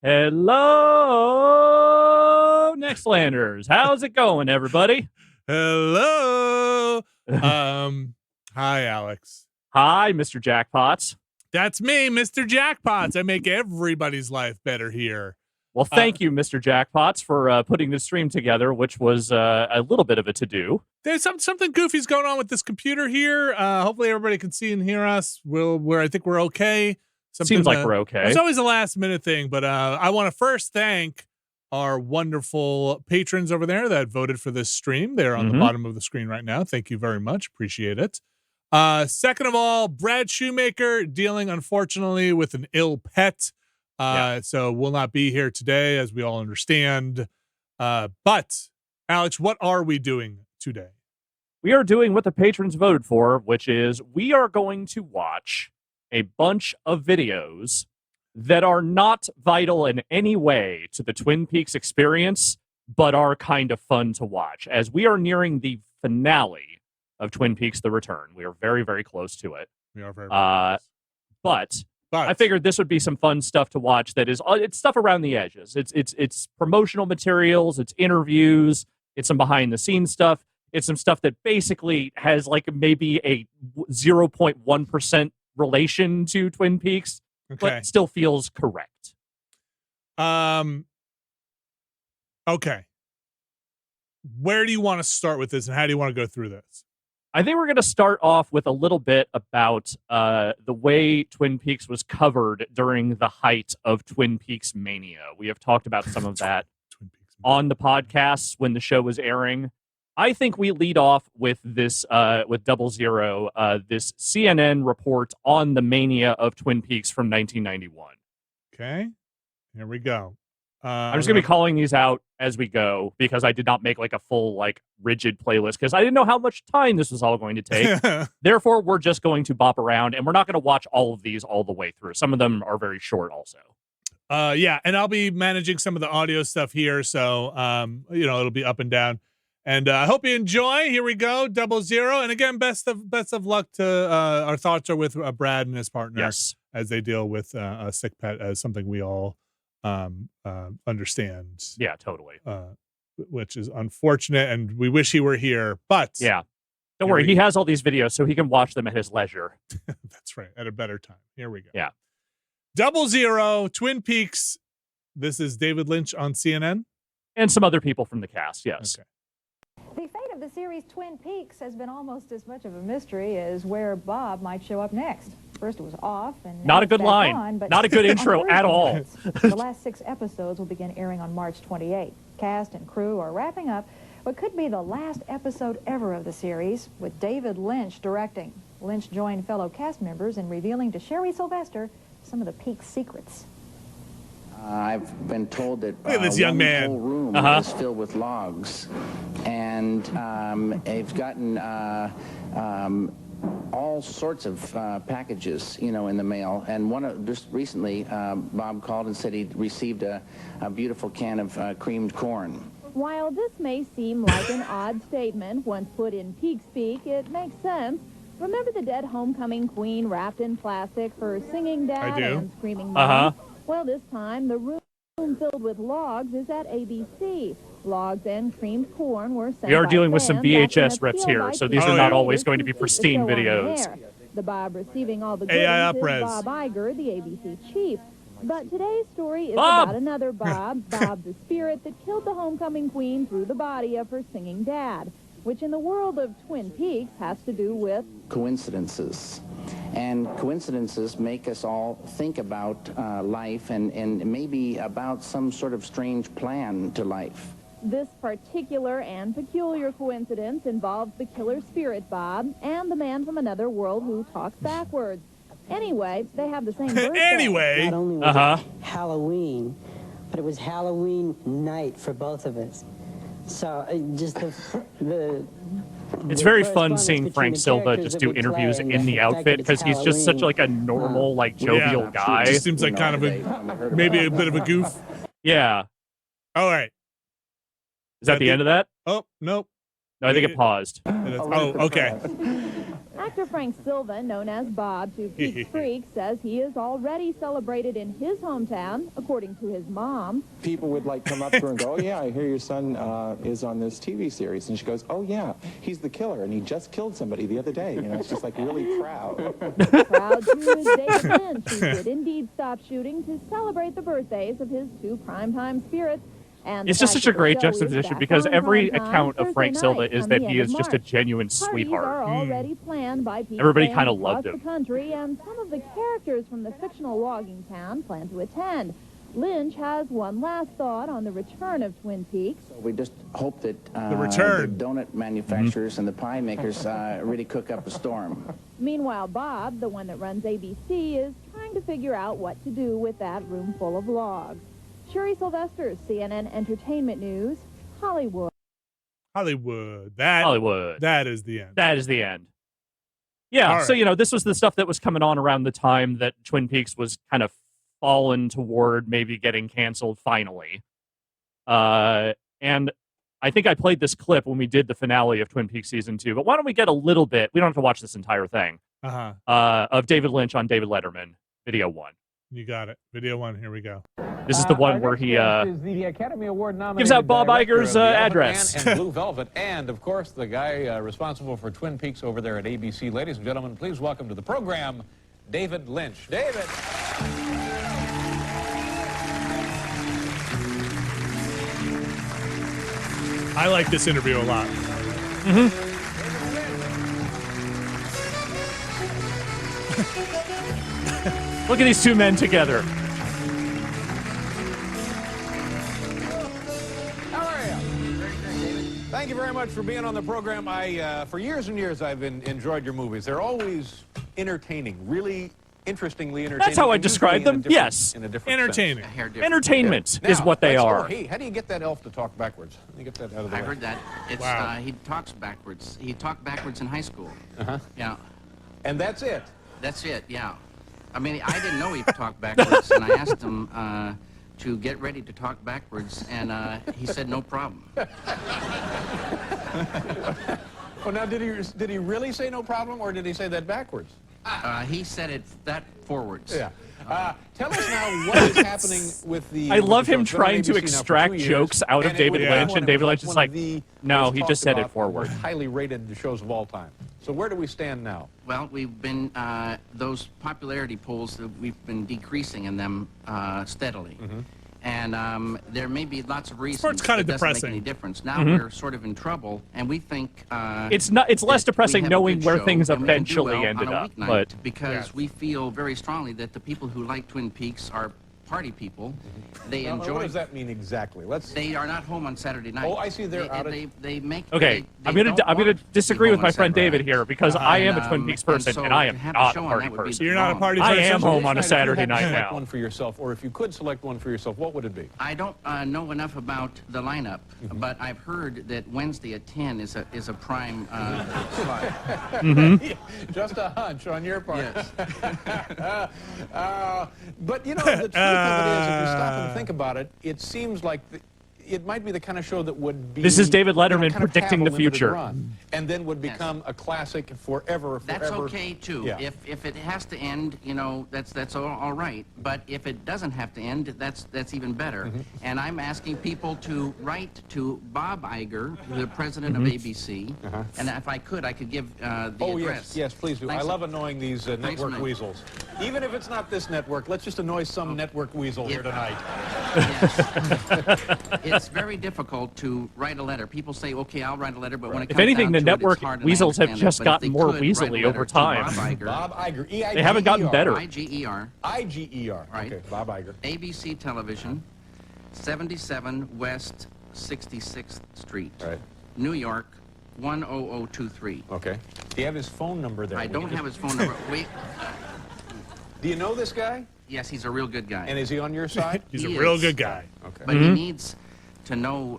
Hello, Nextlanders. How's it going, everybody? Hello. Hi, Alex. Hi, Mr. Jackpots. That's me, Mr. Jackpots. I make everybody's life better here. Well, thank you, Mr. Jackpots, for putting the stream together, which was a little bit of a to-do. There's something goofy's going on with this computer here. Hopefully everybody can see and hear us. I think we're okay. Seems like we're okay. It's always a last-minute thing, but I want to first thank our wonderful patrons over there that voted for this stream. They're on the bottom of the screen right now. Thank you very much. Appreciate it. Second of all, Brad Shoemaker dealing, unfortunately, with an ill pet. So will not be here today, as we all understand. But, Alex, what are we doing today? We are doing what the patrons voted for, which is we are going to watch a bunch of videos that are not vital in any way to the Twin Peaks experience, but are kind of fun to watch. As we are nearing the finale of Twin Peaks: The Return. We are very, very close to it. We are very close. But I figured this would be some fun stuff to watch. It's stuff around the edges. It's promotional materials, it's interviews, it's some behind the scenes stuff. It's some stuff that basically has like maybe a 0.1% relation to Twin Peaks, but still feels correct. Okay. Where do you want to start with this, and how do you want to go through this? I think we're going to start off with a little bit about the way Twin Peaks was covered during the height of Twin Peaks mania. We have talked about some of that on the podcasts when the show was airing. I think we lead off with this, with 00, this CNN report on the mania of Twin Peaks from 1991. Okay, here we go. I'm just going to be calling these out as we go because I did not make like a full, like, rigid playlist because I didn't know how much time this was all going to take. Therefore, we're just going to bop around, and we're not going to watch all of these all the way through. Some of them are very short also. Yeah, and I'll be managing some of the audio stuff here, so, it'll be up and down. And I hope you enjoy. Here we go, 00. And again, best of luck to our thoughts are with Brad and his partner as they deal with a sick pet as something we all understand. Yeah, totally. Which is unfortunate, and we wish he were here. But yeah, don't worry, he has all these videos, so he can watch them at his leisure. That's right, at a better time. Here we go. Yeah, 00, Twin Peaks. This is David Lynch on CNN, and some other people from the cast. Yes. Okay. The fate of the series Twin Peaks has been almost as much of a mystery as where Bob might show up next. First it was off, and not a good line. On, but not a good intro at all. The last 6 episodes will begin airing on March 28th. Cast and crew are wrapping up what could be the last episode ever of the series, with David Lynch directing. Lynch joined fellow cast members in revealing to Sherry Sylvester some of the Peaks' secrets. I've been told that this young man whole room is filled with logs, and they've gotten all sorts of packages, in the mail. And just recently, Bob called and said he'd received a beautiful can of creamed corn. While this may seem like an odd statement, once put in peak speak, it makes sense. Remember the dead homecoming queen wrapped in plastic, her singing dad and screaming mom? Well, this time, the room filled with logs is at ABC. Logs and creamed corn were sent. We are dealing by with some fans VHS rips here, so these are not always going to be pristine videos. The Bob receiving all the AI goodies is upres. Bob Iger, the ABC chief. But today's story is Bob! about another Bob, Bob the spirit that killed the homecoming queen through the body of her singing dad, which in the world of Twin Peaks has to do with coincidences. And coincidences make us all think about life and maybe about some sort of strange plan to life. This particular and peculiar coincidence involves the killer spirit Bob and the man from another world who talks backwards. Anyway, they have the same birthday. Anyway. Not only was it Halloween, but it was Halloween night for both of us. So just it's very fun seeing Frank Silva just do interviews in the outfit because he's just such like a normal, like jovial guy. Just seems like kind of maybe a bit of a goof. Yeah. All right. Is that the end of that? Oh, nope. No, I think it paused. Oh, okay. Actor Frank Sylvan, known as Bob to Pete's Freak, says he is already celebrated in his hometown, according to his mom. People would like come up to her and go, "Oh yeah, I hear your son is on this TV series," and she goes, "Oh yeah, he's the killer, and he just killed somebody the other day." You know, it's just like really proud. Proud too is David Lynch, who did indeed stop shooting to celebrate the birthdays of his two primetime spirits. And it's just such a great juxtaposition because every account of Frank Silva is that he is just a genuine sweetheart. Are already planned by people Everybody kind of loved him. The country, and some of the characters from the fictional logging town plan to attend. Lynch has one last thought on the return of Twin Peaks. We just hope that The the return. donut manufacturers and the pie makers really cook up a storm. Meanwhile, Bob, the one that runs ABC, is trying to figure out what to do with that room full of logs. Sherry Sylvester, CNN Entertainment News, Hollywood. Hollywood. Hollywood. That is the end. That is the end. Yeah, All so, right. this was the stuff that was coming on around the time that Twin Peaks was kind of fallen toward maybe getting canceled finally. And I think I played this clip when we did the finale of Twin Peaks Season 2, but why don't we get a little bit, we don't have to watch this entire thing, of David Lynch on David Letterman, video 1. You got it. Video 1, here we go. This is the one where he is the Academy Award gives out Bob Iger's address. And Blue Velvet, and of course the guy responsible for Twin Peaks over there at ABC. Ladies and gentlemen, please welcome to the program, David Lynch. David. I like this interview a lot. Look at these two men together. How are you? Thank you very much for being on the program. For years and years, I've enjoyed your movies. They're always entertaining, really interestingly entertaining. That's how I and describe usually them. Yes. in a different Entertaining. sense. Entertainment Now, is what they let's go. are. Hey, how do you get that elf to talk backwards? How do you get that out of the way? I heard that. It's Wow. he talks backwards. He talked backwards in high school. Uh-huh. Yeah, And that's it. that's it. Yeah, I mean, I didn't know he talked backwards, and I asked him to get ready to talk backwards, and he said no problem. Well, now, did he really say no problem, or did he say that backwards? He said it that forwards. Yeah. Tell us now what is happening with the... I love with the him show. It's been on trying to ABC now for extract 2 years, jokes out of and it David was Lynch, one- and it David was Lynch is one like, of the no, most he talked just said it about, forward. most highly rated shows of all time. So where do we stand now? Well, we've been those popularity polls. We've been decreasing in them steadily. And there may be lots of reasons. part's kinda it doesn't depressing. make any difference. Now we're sort of in trouble, and we think It's less that depressing we have a knowing good where show, things and we can do eventually well ended on a up, weeknight but because we feel very strongly that the people who like Twin Peaks are party people. They Now, enjoy. what does that mean exactly? Let's... They are not home on Saturday night. Oh, I see. They're out of... They make. okay, they I'm gonna don't want to disagree be with home my on friend Saturday David night. here because I am a Twin Peaks person so and I to am have not show a on party that would be person. You're not a wrong. party I person? am home on a If you Saturday had to night select now. one for yourself, or if you could select one for yourself, what would it be? I don't know enough about the lineup, but I've heard that Wednesday at 10 is a prime slot. Just a hunch on your part. Yes. But you know, the truth of it is, if you stop and think about it, it seems like it might be the kind of show that would be... This is David Letterman kind of predicting have a the limited future. run, and then would become a classic forever. That's okay too. Yeah. If it has to end, you know, that's all right. But if it doesn't have to end, that's even better. And I'm asking people to write to Bob Iger, the president of ABC. And if I could give the Oh, address. yes, please do. Thanks. I love annoying these network Mike. weasels. Even if it's not this network, let's just annoy some network weasel here tonight. Yes. It's very difficult to write a letter. People say, okay, I'll write a letter, but when it If comes anything, down the to it, network it's hard, and I weasels have understand just that. But if gotten they more could write a weaselly letter over to time. Bob Iger, Bob Iger. E-I-G-E-R. They haven't gotten better. I-G-E-R. I-G-E-R. Right. Okay, Bob Iger. ABC Television, 77 West 66th Street, Right. New York, 10023. Okay. Do you have his phone number there? I don't have his phone number. Wait, Do you know this guy? yes, he's a real good guy. And is he on your side? He's a He real is. good guy. Okay. But he needs to know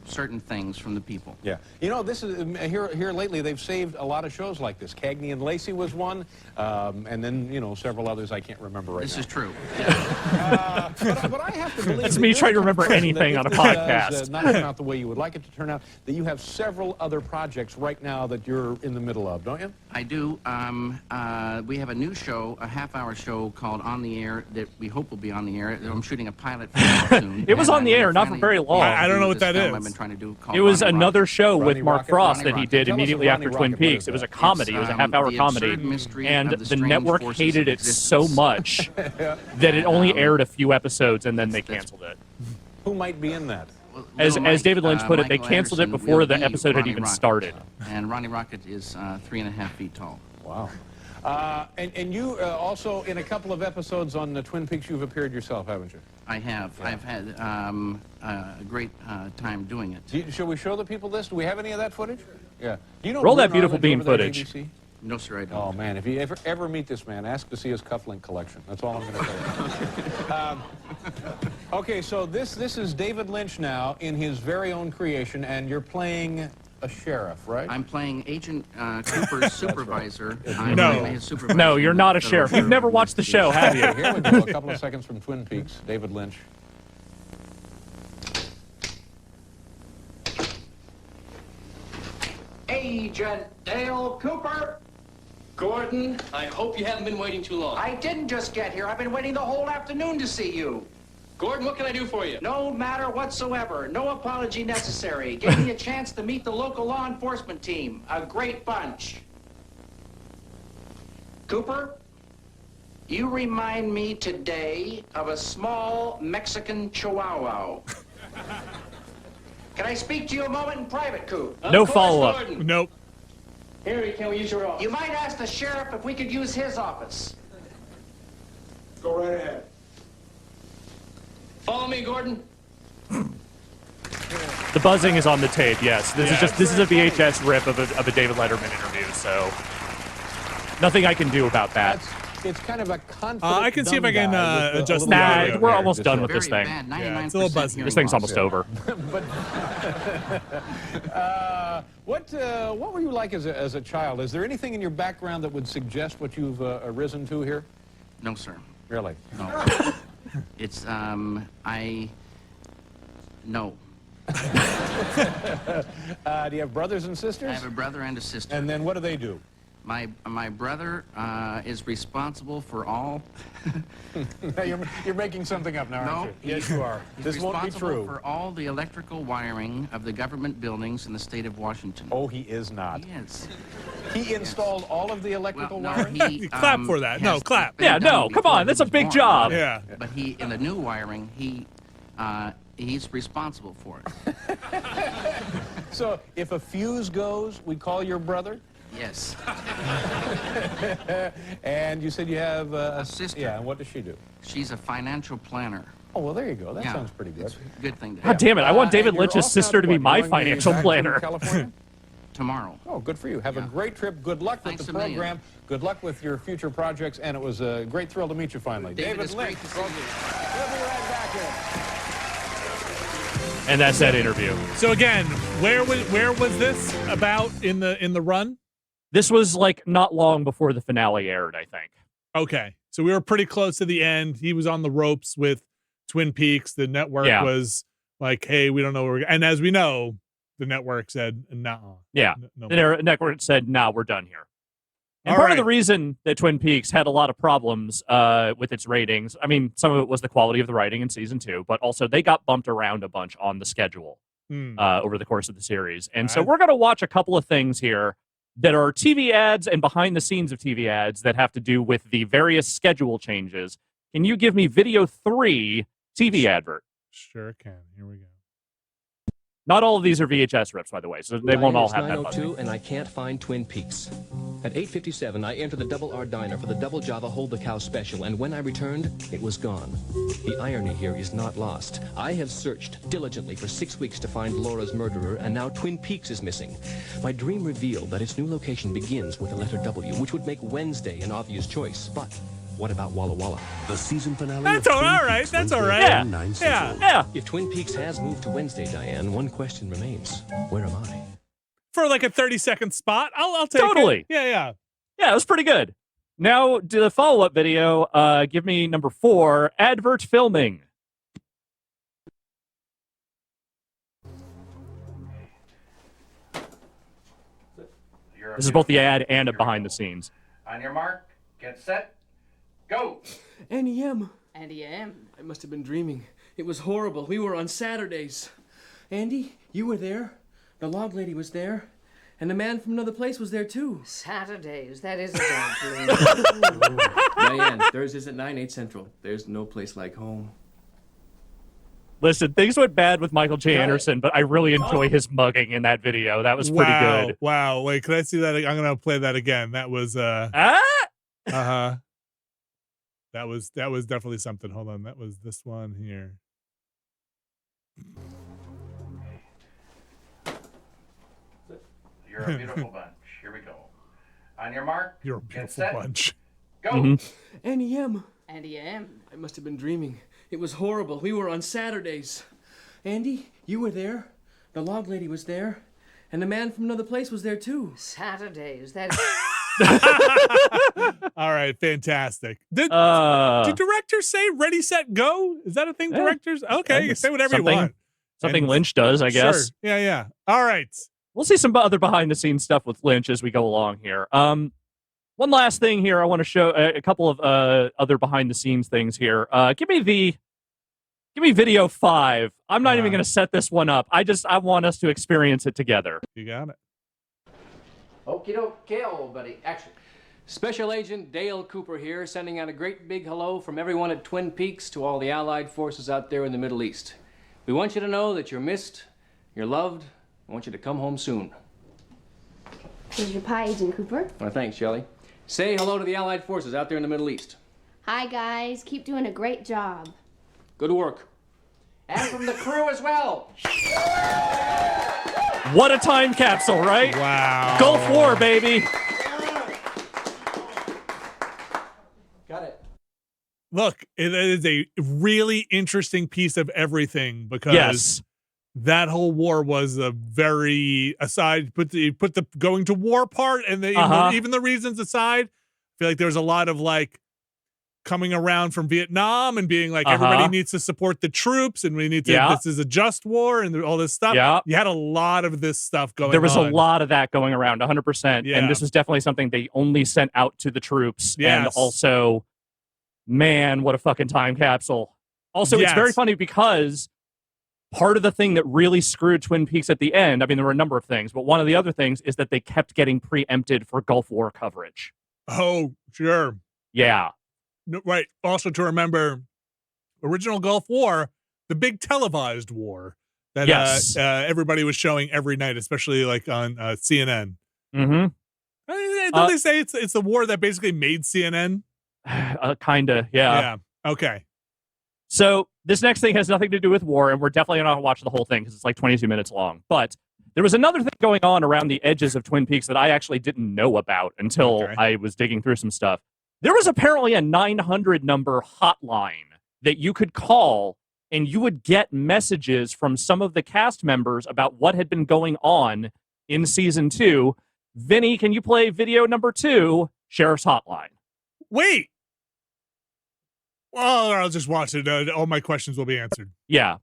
certain things from the people. Yeah. You know, this is here lately. They've saved a lot of shows like this. Cagney and Lacey was one, and then several others I can't remember right This now. is true. But I have to believe That's that me you're trying to the kind of remember person anything that on a if this podcast. does, not turn out the way you would like it to turn out, that you have several other projects right now that you're in the middle of, don't you? I do. We have a new show, a half-hour show called On the Air that we hope will be on the air. I'm shooting a pilot for it soon. It was And on the I air, will not for finally very long. I don't know what this that film is. I've been trying to do called It was Ronnie another Rocket. show with Ronnie Mark Rocket? Frost Ronnie that he Rocket. did Tell us immediately of after Ronnie Twin Rocket. What Peaks. is It was a that? comedy. It was a half-hour the comedy. absurd mystery And of the strange network forces hated of it so existence. much that it only aired a few episodes and then they canceled it. Who might be in that? As Little David Lynch put it, they Michael canceled it Anderson before will the be episode had Ronnie even Rocket. started. And Ronnie Rocket is 3.5 feet tall. Wow. And you also, in a couple of episodes on Twin Peaks, you've appeared yourself, haven't you? I have. Yeah. I've had a great time doing it. Shall we show the people this? Do we have any of that footage? Yeah. Do you know Roll Bruce that beautiful Arledge beam over there at footage. ABC? No, sir, I don't. Oh, man, if you ever meet this man, ask to see his cufflink collection. That's all I'm going to tell you. Okay, so this is David Lynch now in his very own creation, and you're playing a sheriff, right? I'm playing Agent Cooper's supervisor. Right. I'm No. his supervisor. No, you're not a Federal sheriff. You've Bureau never of watched the show, have you? Here we go, a couple of seconds from Twin Peaks, David Lynch. Agent Dale Cooper. Gordon, I hope you haven't been waiting too long. I didn't just get here. I've been waiting the whole afternoon to see you. Gordon, what can I do for you? No matter whatsoever. No apology necessary. Give me a chance to meet the local law enforcement team. A great bunch. Cooper, you remind me today of a small Mexican chihuahua. Can I speak to you a moment in private, Coop? No follow-up. Nope. Harry, can we use your office? You might ask the sheriff if we could use his office. Go right ahead. Follow me, Gordon. The buzzing is on the tape, yes. This is a VHS rip of a David Letterman interview, so nothing I can do about that. It's kind of a confident I can see if I can adjust the Nah, audio. we're almost done with Very this thing. bad. Yeah, it's a little 99% buzzy. hearing This thing's loss. almost over. What were you like as a child? Is there anything in your background that would suggest what you've arisen to here? No, sir. Really? No. It's, no. Do you have brothers and sisters? I have a brother and a sister. And then what do they do? My brother is responsible for all. You're making something up now, aren't No, you? Yes, you are. He's This won't be responsible true. for all the electrical wiring of the government buildings in the state of Washington. Oh, he is not. He is. He installed all of the electrical Well, no, wiring? he, Clap for that. No, has clap. been Yeah, done no, come before on, he that's a was big born. job. Yeah. But in the new wiring, he's responsible for it. So if a fuse goes, we call your brother? Yes. And you said you have A sister. Yeah, and what does she do? She's a financial planner. Oh, well, there you go. That Yeah, sounds pretty good. It's a good thing to God have. damn it, I want David And you're Lynch's off now sister to be what? my You're going financial back to planner. California? Tomorrow. Oh, good for you. Have a Yeah. great trip. Good luck Thanks with a the million. program. Good luck with your future projects, and it was a great thrill to meet you finally. David, it's Lynch. great to see you. We'll be right back here. And that's that interview. So again, where was this about in the run? This was like not long before the finale aired, I think. Okay, so we were pretty close to the end. He was on the ropes with Twin Peaks. The network was like, "Hey, we don't know where we're." And as we know, the network said, "No." Yeah, No. the network said, "Nah, we're done here." And All part of right. the reason that Twin Peaks had a lot of problems with its ratings, I mean, some of it was the quality of the writing in season 2, but also they got bumped around a bunch on the schedule over the course of the series. And so we're going to watch a couple of things here that are TV ads and behind the scenes of TV ads that have to do with the various schedule changes. Can you give me video 3 TV advert? Sure can. Here we go. Not all of these are VHS rips, by the way, so they won't all have that button. 9:02 and I can't find Twin Peaks. At 8:57, I entered the Double R Diner for the Double Java Hold the Cow special, and when I returned, it was gone. The irony here is not lost. I have searched diligently for 6 weeks to find Laura's murderer, and now Twin Peaks is missing. My dream revealed that its new location begins with the letter W, which would make Wednesday an obvious choice. But what about Walla Walla? The season finale. That's all right. That's all right. Yeah. If Twin Peaks has moved to Wednesday, Diane, one question remains. Where am I? For like a 30-second spot, I'll take Totally. it. Yeah. Yeah, it was pretty good. Now, to the follow-up video, give me number 4, advert filming. This is both the ad and a behind the scenes. On your mark, get set, go. Andy M. Andy M. I must have been dreaming. It was horrible. We were on Saturdays. Andy, you were there. The log lady was there. And the man from another place was there, too. Saturdays, that is a damn dream. Diane, Thursdays at 9, 8 Central. There's no place like home. Listen, things went bad with Michael J. Anderson, but I really enjoy his mugging in that video. That was pretty good. Wow. Wait, can I see that? I'm going to play that again. That was, That was definitely something. Hold on. That was this one here. You're a beautiful bunch. Here we go. On your mark, You're a get beautiful set, bunch. go. Andy M. Andy M. I must have been dreaming. It was horrible. We were on Saturdays. Andy, you were there. The log lady was there. And the man from another place was there, too. Saturdays, that is... All right, fantastic. Did directors say ready, set, go? Is that a thing, directors? Okay, you can say whatever you want. Something Lynch does, I guess. Sure. Yeah. All right. We'll see some other behind-the-scenes stuff with Lynch as we go along here. One last thing here. I want to show a couple of other behind-the-scenes things here. Give me video 5. I'm not even going to set this one up. I want us to experience it together. You got it. Okie dokie, old buddy. Action. Special Agent Dale Cooper here, sending out a great big hello from everyone at Twin Peaks to all the Allied forces out there in the Middle East. We want you to know that you're missed, you're loved. I want you to come home soon. Here's your pie, Agent Cooper. Well, thanks, Shelley. Say hello to the Allied forces out there in the Middle East. Hi, guys. Keep doing a great job. Good work. And from the crew as well. What a time capsule, right? Wow. Gulf War, baby. Got it. Look, it is a really interesting piece of everything because that whole war was a very put the going to war part and even the reasons aside. I feel like there's a lot of like coming around from Vietnam and being like everybody needs to support the troops and we need to this is a just war and all this stuff. Yeah. You had a lot of this stuff going on. There was a lot of that going around, 100%. Yeah. And this was definitely something they only sent out to the troops. Yes. And also, man, what a fucking time capsule. Also, it's very funny because part of the thing that really screwed Twin Peaks at the end, I mean, there were a number of things, but one of the other things is that they kept getting preempted for Gulf War coverage. Oh, sure. Yeah. Right. Also to remember, original Gulf War, the big televised war that everybody was showing every night, especially like on CNN. Mm-hmm. Don't they say it's the war that basically made CNN? Kinda, yeah. Yeah. Okay. So this next thing has nothing to do with war, and we're definitely not going to watch the whole thing because it's like 22 minutes long. But there was another thing going on around the edges of Twin Peaks that I actually didn't know about until I was digging through some stuff. There was apparently a 900 number hotline that you could call, and you would get messages from some of the cast members about what had been going on in season 2. Vinny, can you play video number 2, Sheriff's Hotline? Wait. Well, I'll just watch it. All my questions will be answered. Yeah.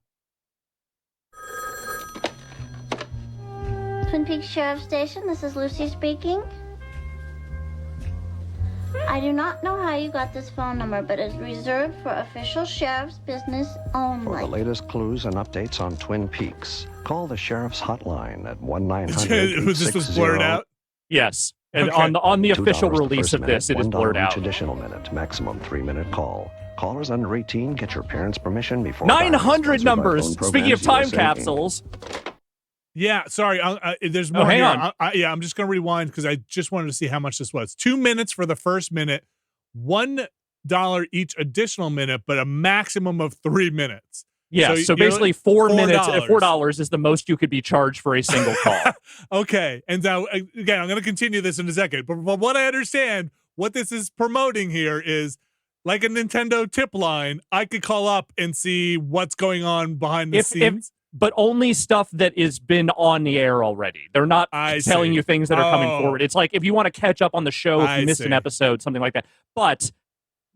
Twin Peaks Sheriff Station, this is Lucy speaking. I do not know how you got this phone number, but it's reserved for official sheriff's business only. For the latest clues and updates on Twin Peaks, call the Sheriff's Hotline at 1-900-860. This was blurred out? Yes. And on the official $2 release of this, it is blurred out. Each additional minute, maximum 3-minute call. Callers under 18 get your parents' permission before 900 numbers. Speaking of time capsules. Yeah, sorry. There's more. Hang here. on. I'm just going to rewind because I just wanted to see how much this was. 2 minutes for the first minute, $1 each additional minute, but a maximum of 3 minutes. Yeah, so basically 4 minutes at $4 is the most you could be charged for a single call. Okay, and now again, I'm going to continue this in a second. But from what I understand, what this is promoting here is like a Nintendo tip line. I could call up and see what's going on behind the scenes. But only stuff that has been on the air already. They're not telling you things that are coming forward. It's like if you want to catch up on the show, if you missed an episode, something like that. But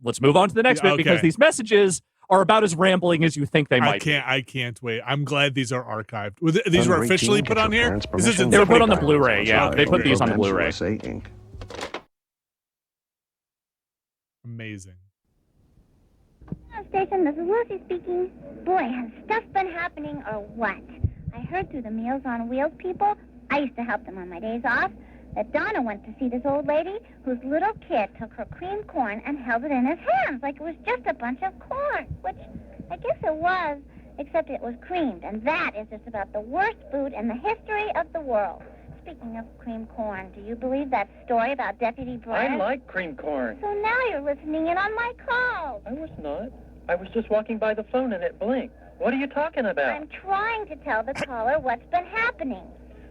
let's move on to the next bit because these messages are about as rambling as you think they might. I can't wait. I'm glad these are archived. These were officially put on here. They were put on the Blu-ray. Yeah, they put these on the Blu-ray. Amazing. Station, this is Lucy speaking. Boy, has stuff been happening or what? I heard through the Meals on Wheels people, I used to help them on my days off, that Donna went to see this old lady whose little kid took her cream corn and held it in his hands like it was just a bunch of corn, which I guess it was, except it was creamed, and that is just about the worst food in the history of the world. Speaking of cream corn, do you believe that story about Deputy Brennan? I like cream corn. So now you're listening in on my call. I was not. I was just walking by the phone and it blinked. What are you talking about? I'm trying to tell the caller what's been happening.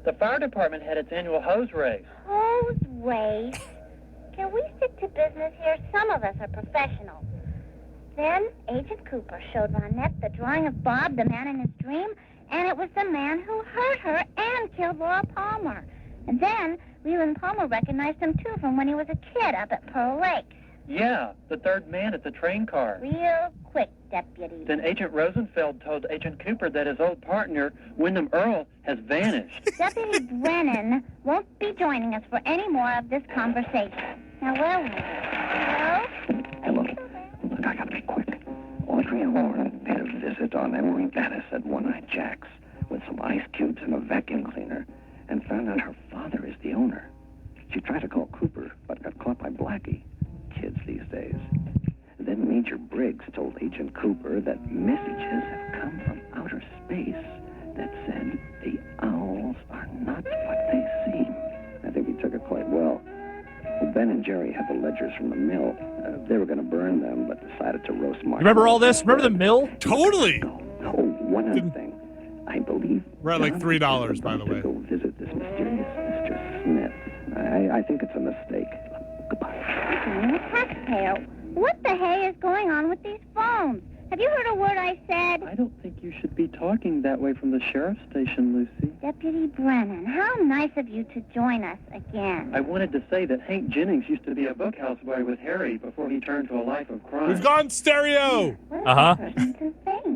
The fire department had its annual hose race. Hose race? Can we stick to business here? Some of us are professionals. Then Agent Cooper showed Ronette the drawing of Bob, the man in his dream, and it was the man who hurt her and killed Laura Palmer. And then Leland Palmer recognized him, too, from when he was a kid up at Pearl Lake. Yeah, the third man at the train car. Real quick, Deputy. Then Agent Rosenfeld told Agent Cooper that his old partner, Wyndham Earl, has vanished. Deputy Brennan won't be joining us for any more of this conversation. Now, where were we? Hello? Look, I gotta be quick. Audrey Horn paid a visit on Emery Dennis at One-Eyed Jack's with some ice cubes and a vacuum cleaner and found out her father is the owner. She tried to call Cooper, but got caught by Blackie. Kids these days. Then Major Briggs told Agent Cooper that messages have come from outer space that said the owls are not what they seem. I think he took it quite well. Ben and Jerry had the ledgers from the mill. They were going to burn them, but decided to roast Mark. Remember all this? Remember the mill? Totally. Oh, one other thing. I believe we're at like $3, by the way. Go visit this mysterious Mr. Smith. I think it's a mistake. Goodbye. Taxpayer, what the hay is going on with these phones? Have you heard a word I said? I don't think you should be talking that way from the sheriff's station, Lucy. Deputy Brennan, how nice of you to join us again. I wanted to say that Hank Jennings used to be a bookhouse boy with Harry before he turned to a life of crime. We've gone stereo!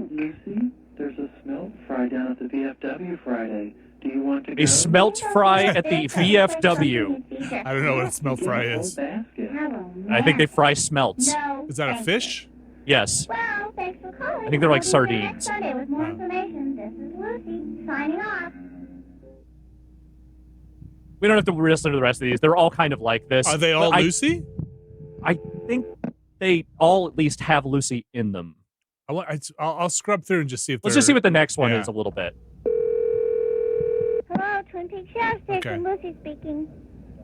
Lucy, there's a smelt fry down at the VFW Friday. Do you want to go? A smelt fry at the VFW. I don't know what a smelt fry is. I think they fry smelts. Is that a fish? Yes. Well, thanks for calling. I think they're like sardines. Sunday with more information. This is Lucy, signing off. We don't have to listen to the rest of these. They're all kind of like this. Are they all Lucy? I think they all at least have Lucy in them. I'll scrub through and just see if Let's just see what the next one is a little bit. Hello, Twin Peaks Sheriff Station. Lucy speaking.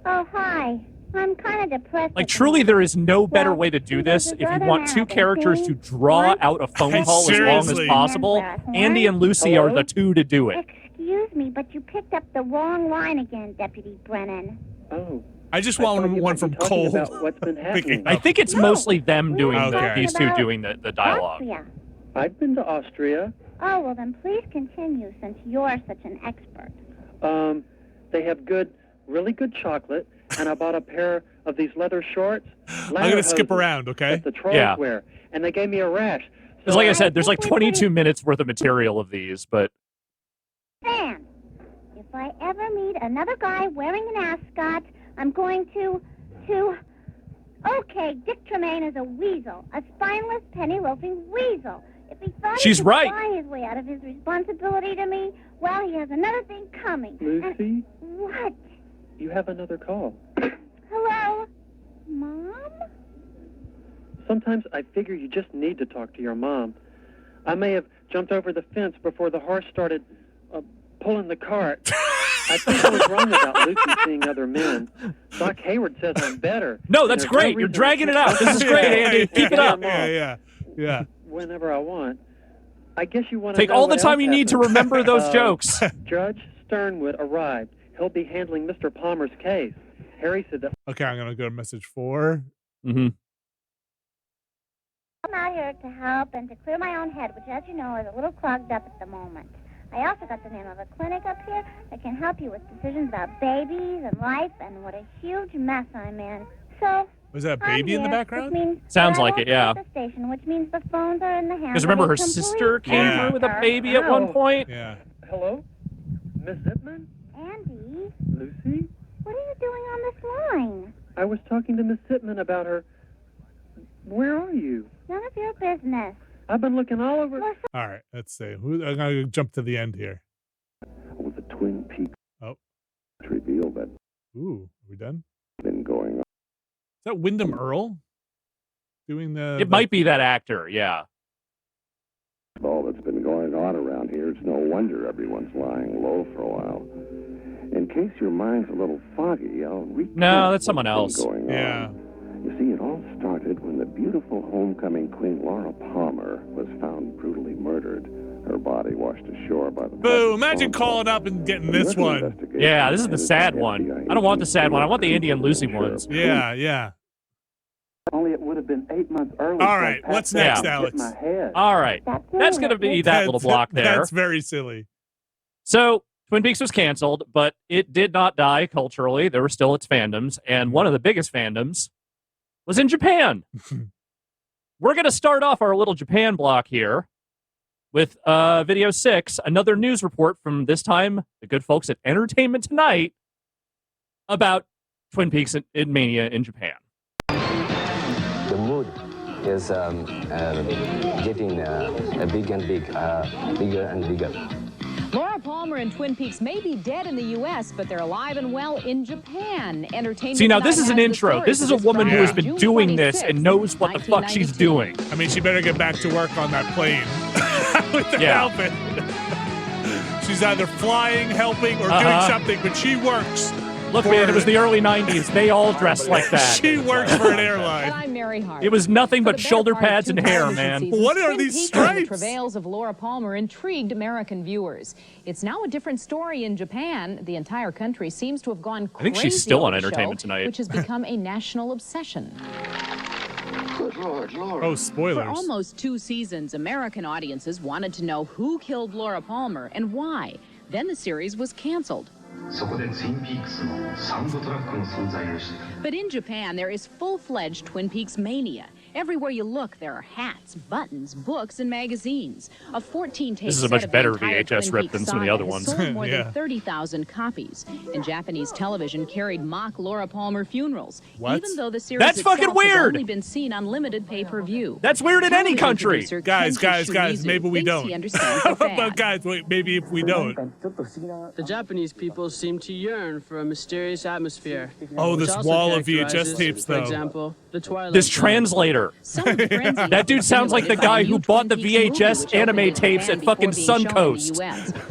Oh, hi. I'm kind of depressed. Like, truly, there is no better way to do this. If you want two characters to draw out a phone call as long as possible, Andy and Lucy are the two to do it. Excuse me, but you picked up the wrong line again, Deputy Brennan. Oh. I just want one from Cole. What's been happening? I think it's mostly them doing these two doing the dialogue. Austria. I've been to Austria. Oh, well, then please continue since you're such an expert. They have really good chocolate, and I bought a pair of these leather shorts. I'm going to skip around, okay? That the trolls wear, and they gave me a rash. Because like I said, there's like 22 minutes worth of material of these, but... Sam, if I ever meet another guy wearing an ascot, I'm going to... Okay, Dick Tremaine is a weasel, a spineless, penny-loafing weasel. If he thought he could buy his way out of his responsibility to me, well, he has another thing coming. Lucy? What? You have another call. Hello? Mom? Sometimes I figure you just need to talk to your mom. I may have jumped over the fence before the horse started pulling the cart. I think I was wrong about Lucy seeing other men. Doc Hayward says I'm better. No, that's great. You're dragging it out. This is great, Andy. Keep it up. Yeah. Whenever I want. I guess you want to take all the time you need to remember those jokes. Judge Sternwood arrived. He'll be handling Mr. Palmer's case. Harry said that... Okay, I'm going to go to message 4. I'm out here to help and to clear my own head, which, as you know, is a little clogged up at the moment. I also got the name of a clinic up here that can help you with decisions about babies and life and what a huge mess I'm in. So, Was that a baby in the background? Sounds like it, yeah. The station, which means the phones are in the hands. Because remember, of a her complete sister came through with a baby at one point. Yeah. Hello? Miss Zipman? Andy, Lucy? what are you doing on this line? I was talking to Miss Zipman about her. Where are you? None of your business. I've been looking all over. All right, let's see. I'm going to jump to the end here. With the Twin Peaks reveal that Ooh, are we done? been going on. Is that Wyndham Earl doing the? It might be that actor, yeah. All that's been going on around here, it's no wonder everyone's lying low for a while. In case your mind's a little foggy, I'll recap No, that's someone what's been else. Going on. You see, it all started when the beautiful homecoming queen Laura Palmer was found brutally murdered. Her body washed ashore by the... Boo! Imagine calling up and getting this one. Yeah, this is the sad one. I don't want the sad one. I want the Andy and Lucy ones. Yeah, yeah. Only it would have been 8 months early. All right, what's next, Alex? All right. That's going to be that little block there. That's very silly. So, Twin Peaks was canceled, but it did not die culturally. There were still its fandoms, and one of the biggest fandoms was in Japan. We're going to start off our little Japan block here with video 6, another news report from this time, the good folks at Entertainment Tonight, about Twin Peaks in Mania in Japan. The mood is getting big and big, bigger and bigger. Laura Palmer and Twin Peaks may be dead in the U.S., but they're alive and well in Japan. Entertainment See, now this is an Tonight has the intro. story This is a for woman who has Friday, been June doing this 26th, and knows what the fuck she's 1992. doing. I mean, she better get back to work on that plane with the outfit. She's either flying, helping, or doing something, but she works. Look, man, it was the early 90s. They all dressed like that. She works for an airline. And I'm Mary Hart. It was nothing For but the better shoulder part of pads two and hair, television man. seasons, What are Twin these Peaks and the stripes? travails of Laura Palmer intrigued American viewers. It's now a different story in Japan. The entire country seems to have gone crazy. I think she's still on over the Entertainment show, Tonight. which has become a national obsession. Good Lord, Laura. Oh, spoilers. For almost 2 seasons, American audiences wanted to know who killed Laura Palmer and why. Then the series was canceled. But in Japan, there is full-fledged Twin Peaks mania. Everywhere you look, there are hats, buttons, books, and magazines. A 14-tape This is a set much of the better entire VHS Twin rip Peaks than some of the saga other has ones. sold more Yeah. than 30,000 copies. And Japanese television carried mock Laura Palmer funerals, What? even though the series That's fucking itself has weird! only been seen on limited pay-per-view. That's weird in any Television country. producer Guys, Kenji guys, Shimizu maybe we thinks don't. He understands the fad. But guys, wait, maybe if we don't. The Japanese people seem to yearn for a mysterious atmosphere. Oh, which this also wall of VHS characterizes, tapes, for though. example, the Twilight This Zone. translator. That dude sounds like the guy who bought the VHS anime tapes at fucking Suncoast.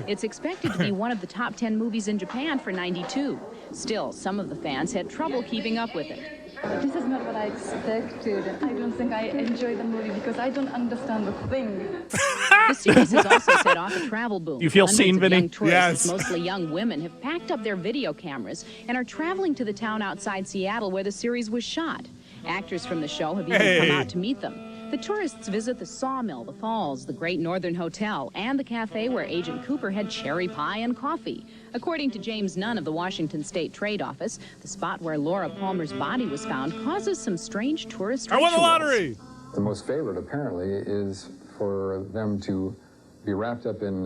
It's expected to be one of the top 10 movies in Japan for '92. Still, some of the fans had trouble keeping up with it. This is not what I expected. I don't think I enjoy the movie because I don't understand the thing. The series has also set off a travel boom. You feel Hundreds seen, of Vinny? young tourists, Yes. mostly young women, have packed up their video cameras and are traveling to the town outside Seattle where the series was shot. Actors from the show have even come out to meet them. The tourists visit the Sawmill, the Falls, the Great Northern Hotel, and the cafe where Agent Cooper had cherry pie and coffee. According to James Nunn of the Washington State Trade Office, the spot where Laura Palmer's body was found causes some strange tourist I won the rituals. lottery! The most favorite, apparently, is for them to be wrapped up in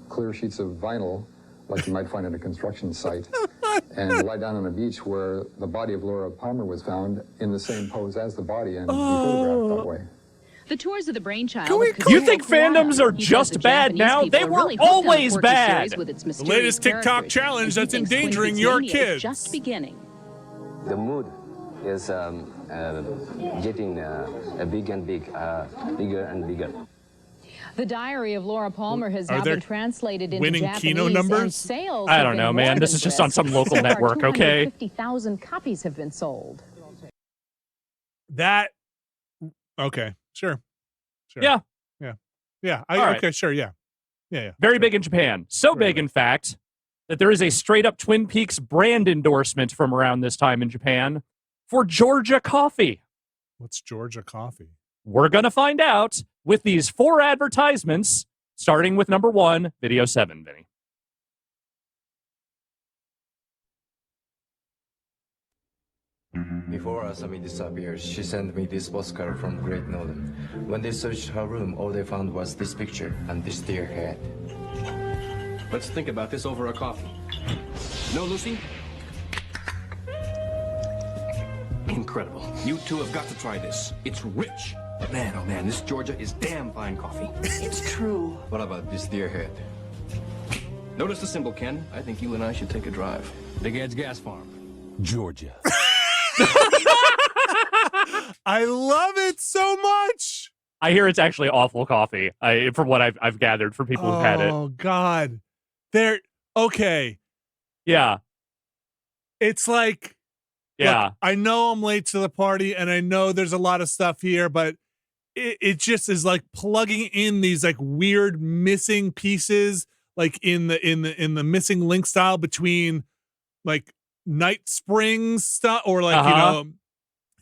clear sheets of vinyl, like you might find at a construction site, and lie down on a beach where the body of Laura Palmer was found in the same pose as the body and be photographed that way. The tours of the brainchild. You think fandoms are just bad now? They were always bad. The latest TikTok challenge that's endangering your kids. Just beginning. The mood is getting big and big, bigger and bigger. The Diary of Laura Palmer has Are now there been translated into winning Japanese, Kino and numbers? sales I have don't been know, more man. than This is just on brisk. some local So far, network, okay? 250,000 copies have been sold. That, okay, sure. Yeah. Yeah. All right. Okay, sure, yeah. Yeah. Very big in Japan. So big, in fact, that there is a straight-up Twin Peaks brand endorsement from around this time in Japan for Georgia coffee. What's Georgia coffee? We're going to find out with these 4 advertisements, starting with number 1, video 7, Vinny. Before Asami disappeared, she sent me this postcard from Great Northern. When they searched her room, all they found was this picture and this deer head. Let's think about this over a coffee. No, Lucy? Incredible. You two have got to try this. It's rich. Man, oh man, this Georgia is damn fine coffee. It's true. What about this deer head? Notice the symbol, Ken. I think you and I should take a drive. Big Ed's Gas Farm, Georgia. I love it so much. I hear it's actually awful coffee. From what I've gathered from people who've had it. Oh God, okay. Yeah, it's like, yeah. Look, I know I'm late to the party, and I know there's a lot of stuff here, but it just is like plugging in these like weird missing pieces, like in the missing link style between like Night Springs stuff or like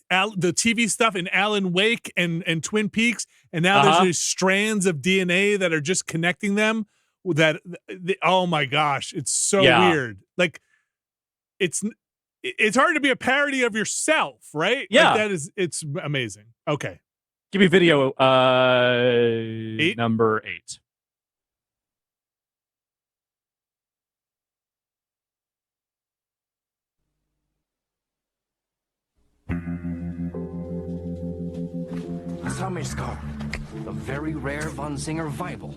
the TV stuff in Alan Wake and Twin Peaks, and now there's these strands of DNA that are just connecting them. Oh my gosh, it's so weird. Like it's hard to be a parody of yourself, right? Yeah, like it's amazing. Okay, give me video number 8. Asami's car. A very rare Von Zinger Weibel.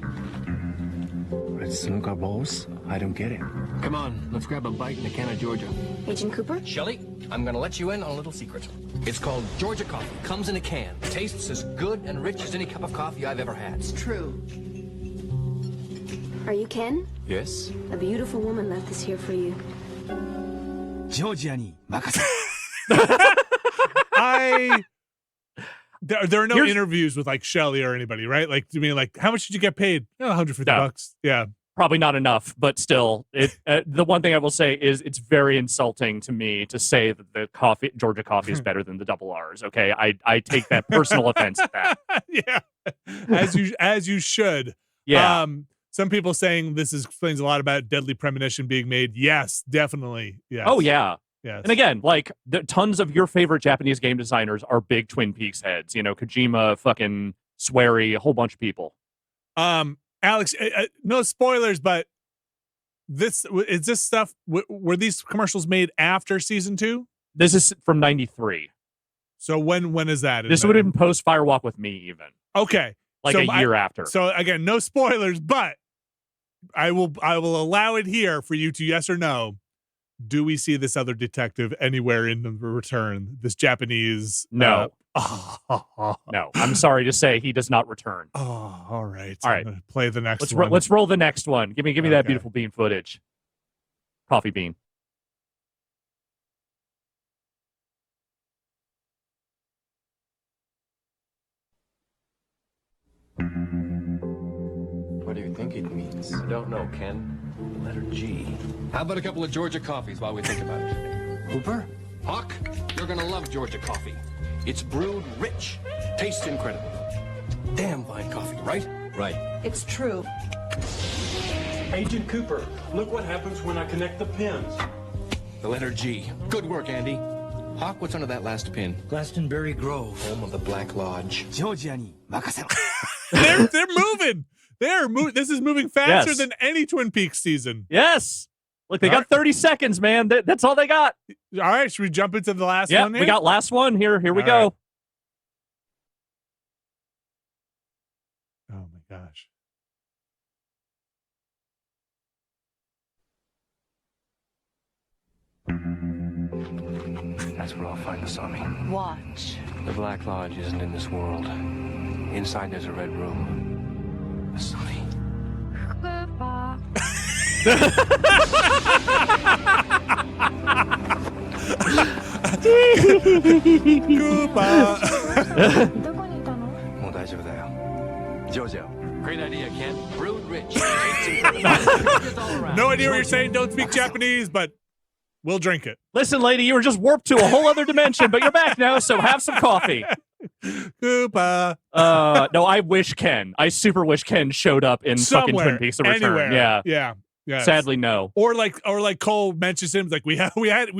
Let's snooker balls? I don't get it. Come on, let's grab a bite and a can of Georgia. Agent Cooper? Shelley, I'm gonna let you in on a little secret. It's called Georgia coffee. Comes in a can. Tastes as good and rich as any cup of coffee I've ever had. It's true. Are you Ken? Yes. A beautiful woman left this here for you. Georgia ni makase. There are no interviews with like Shelley or anybody, right? Like, I mean, like, how much did you get paid? $150. Yeah, probably not enough, but still, the one thing I will say is it's very insulting to me to say that the Georgia coffee is better than the double R's. Okay, I take that personal offense at that. Yeah, as you should. Yeah. Some people saying this explains a lot about Deadly Premonition being made. Yes, definitely. Yes. Oh yeah. Yes. And again, like tons of your favorite Japanese game designers are big Twin Peaks heads. You know, Kojima, fucking Swery, a whole bunch of people. Alex, no spoilers, but this stuff. Were these commercials made after season 2? This is from '93. So when is that? This would have been post Firewalk with Me, even. Okay, like a year after. So again, no spoilers, but I will allow it here for you to yes or no. Do we see this other detective anywhere in the return? This Japanese? No. No. I'm sorry to say he does not return. Oh, all right. All right. I'm gonna play the next one. Let's roll the next one. Give me that beautiful bean footage. Coffee bean. What do you think it means? I don't know, Ken. The letter G. How about a couple of Georgia coffees while we think about it? Hooper? Hawk, you're gonna love Georgia coffee. It's brewed rich. Tastes incredible. Damn fine coffee, right? Right. It's true. Agent Cooper, look what happens when I connect the pins. The letter G. Good work, Andy. Hawk, what's under that last pin? Glastonbury Grove, home of the Black Lodge. Georgia ni makase. They're moving. This is moving faster than any Twin Peaks season. Yes. Look, they got 30 seconds, man. That's all they got. All right, should we jump into the last one? Yeah, we got last one. Here we go. Right. Oh my gosh. That's where I'll find Asami. Watch. The Black Lodge isn't in this world. Inside there's a red room. Asami. Great idea, Ken. Brewed rich. No idea what you're saying. Don't speak Japanese, but we'll drink it. Listen, lady, you were just warped to a whole other dimension, but you're back now, so have some coffee. Koopa. No, I super wish Ken showed up in fucking Twin Peaks: The Return. Anywhere. Yeah. Sadly, no. Or like Cole mentions him, like we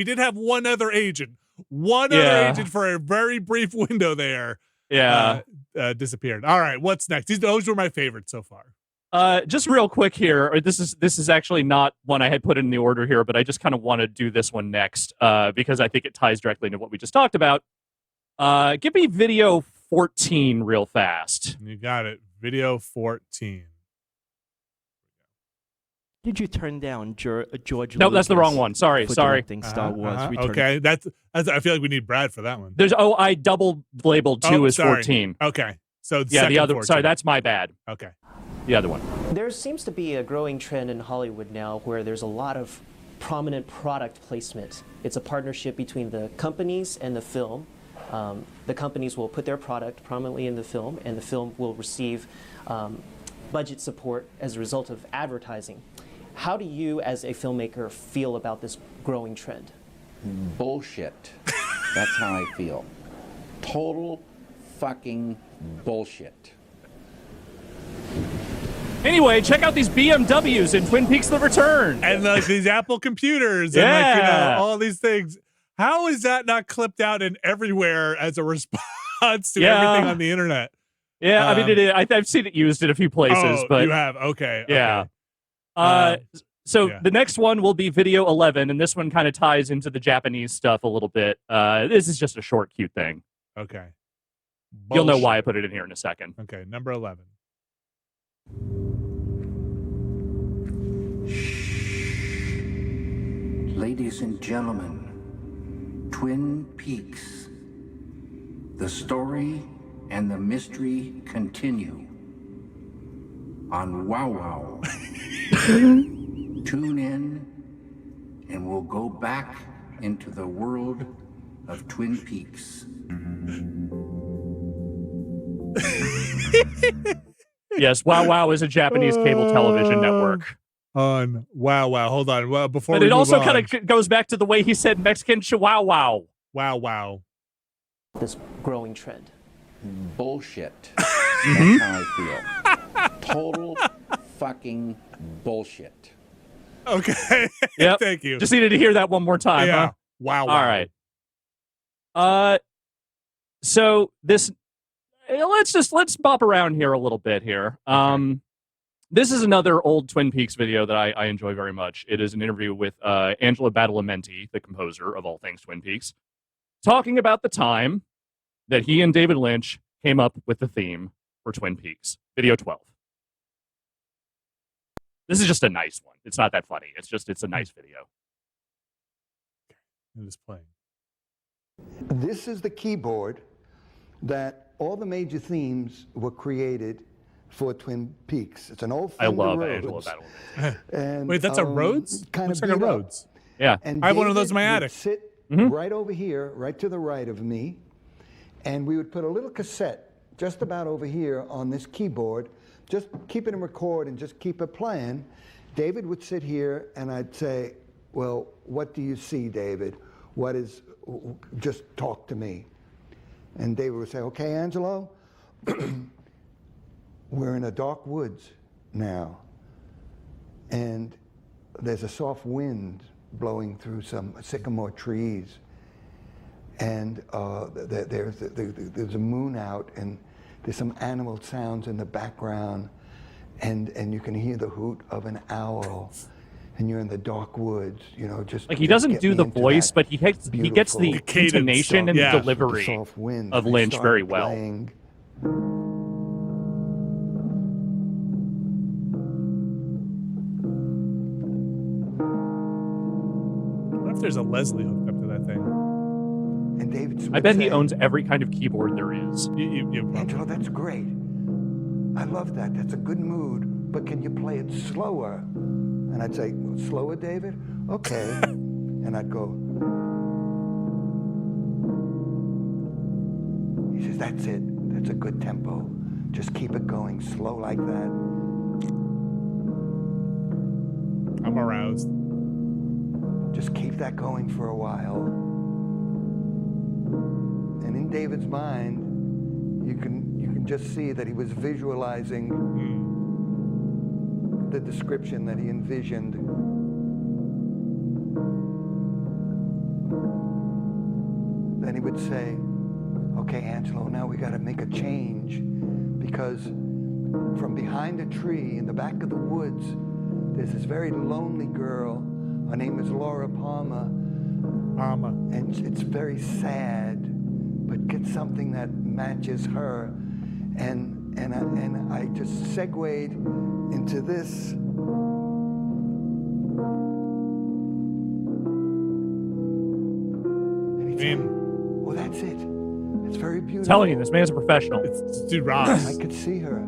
did have one other agent. one other agent for a very brief window there. Yeah. Disappeared. All right, what's next? Those were my favorites so far. Just real quick here. This is actually not one I had put in the order here, but I just kind of want to do this one next because I think it ties directly into what we just talked about. Give me video 14 real fast. You got it. Video 14. Did you turn down George? No, that's the wrong one. Sorry. Directing Star Wars. Okay, that's. I feel like we need Brad for that one. I double labeled 2 as 14. Okay, so the other. 14. Sorry, that's my bad. Okay, the other one. There seems to be a growing trend in Hollywood now where there's a lot of prominent product placement. It's a partnership between the companies and the film. The companies will put their product prominently in the film, and the film will receive budget support as a result of advertising. How do you, as a filmmaker, feel about this growing trend? Bullshit. That's how I feel. Total fucking bullshit. Anyway, check out these BMWs in Twin Peaks: The Return. And like these Apple computers and all these things. How is that not clipped out and everywhere as a response to everything on the internet? Yeah, I mean, I've seen it used in a few places. But you have? Okay. Yeah. Okay. The next one will be video 11, and this one kind of ties into the Japanese stuff a little bit. This is just a short, cute thing. Okay. You'll know why I put it in here in a second. Okay, number 11. Ladies and gentlemen, Twin Peaks. The story and the mystery continue on Wow Wow. Tune in and we'll go back into the world of Twin Peaks. Yes, Wow Wow is a Japanese cable television network. On Wow Wow. Hold on. Well, before but we it move also on, kind of goes back to the way he said Mexican chihuahua. Wow Wow. This growing trend. Bullshit. That's how I feel. Total fucking bullshit. Okay. Yep. Thank you. Just needed to hear that one more time. Yeah. Huh? Wow. All right. So this, let's bop around here a little bit here. This is another old Twin Peaks video that I enjoy very much. It is an interview with Angelo Badalamenti, the composer of all things Twin Peaks, talking about the time that he and David Lynch came up with the theme for Twin Peaks. Video 12. This is just a nice one. It's not that funny. It's a nice video. It is playing. This is the keyboard that all the major themes were created for Twin Peaks. It's an old Fender I love Rhodes. Angelo Badalamenti. And, wait, that's a Rhodes? Kind Looks of like a beat up. Rhodes. Yeah. And I have one of David those in my would attic. sit right over here, right to the right of me, and we would put a little cassette just about over here on this keyboard, just keep it in record and just keep it playing. David would sit here and I'd say, well, what do you see, David? What is, just talk to me. And David would say, okay, Angelo, we're in a dark woods now. And there's a soft wind blowing through some sycamore trees. And there's a moon out, and there's some animal sounds in the background, and you can hear the hoot of an owl, and you're in the dark woods, you know, just like he doesn't get do me the into voice, that but he gets the cadence intonation and yeah. delivery soft wind. of I Lynch started very well. playing. I wonder if there's a Leslie hooked up to that thing. And David I bet he owns every kind of keyboard there is. Angelo, that's great. I love that. That's a good mood, but can you play it slower? And I'd say, slower, David? Okay. And I'd go. He says, that's it. That's a good tempo. Just keep it going slow like that. I'm aroused. Just keep that going for a while. And in David's mind, you can just see that he was visualizing the description that he envisioned. then he would say, okay, Angelo, now we got to make a change, because from behind a tree in the back of the woods, there's this very lonely girl. Her name is Laura Palmer. And it's very sad, but get something that matches her. And I just segued into this. And he said, well, that's it. It's very beautiful. Telling you, this man's a professional. It's dude Ross. I could see her.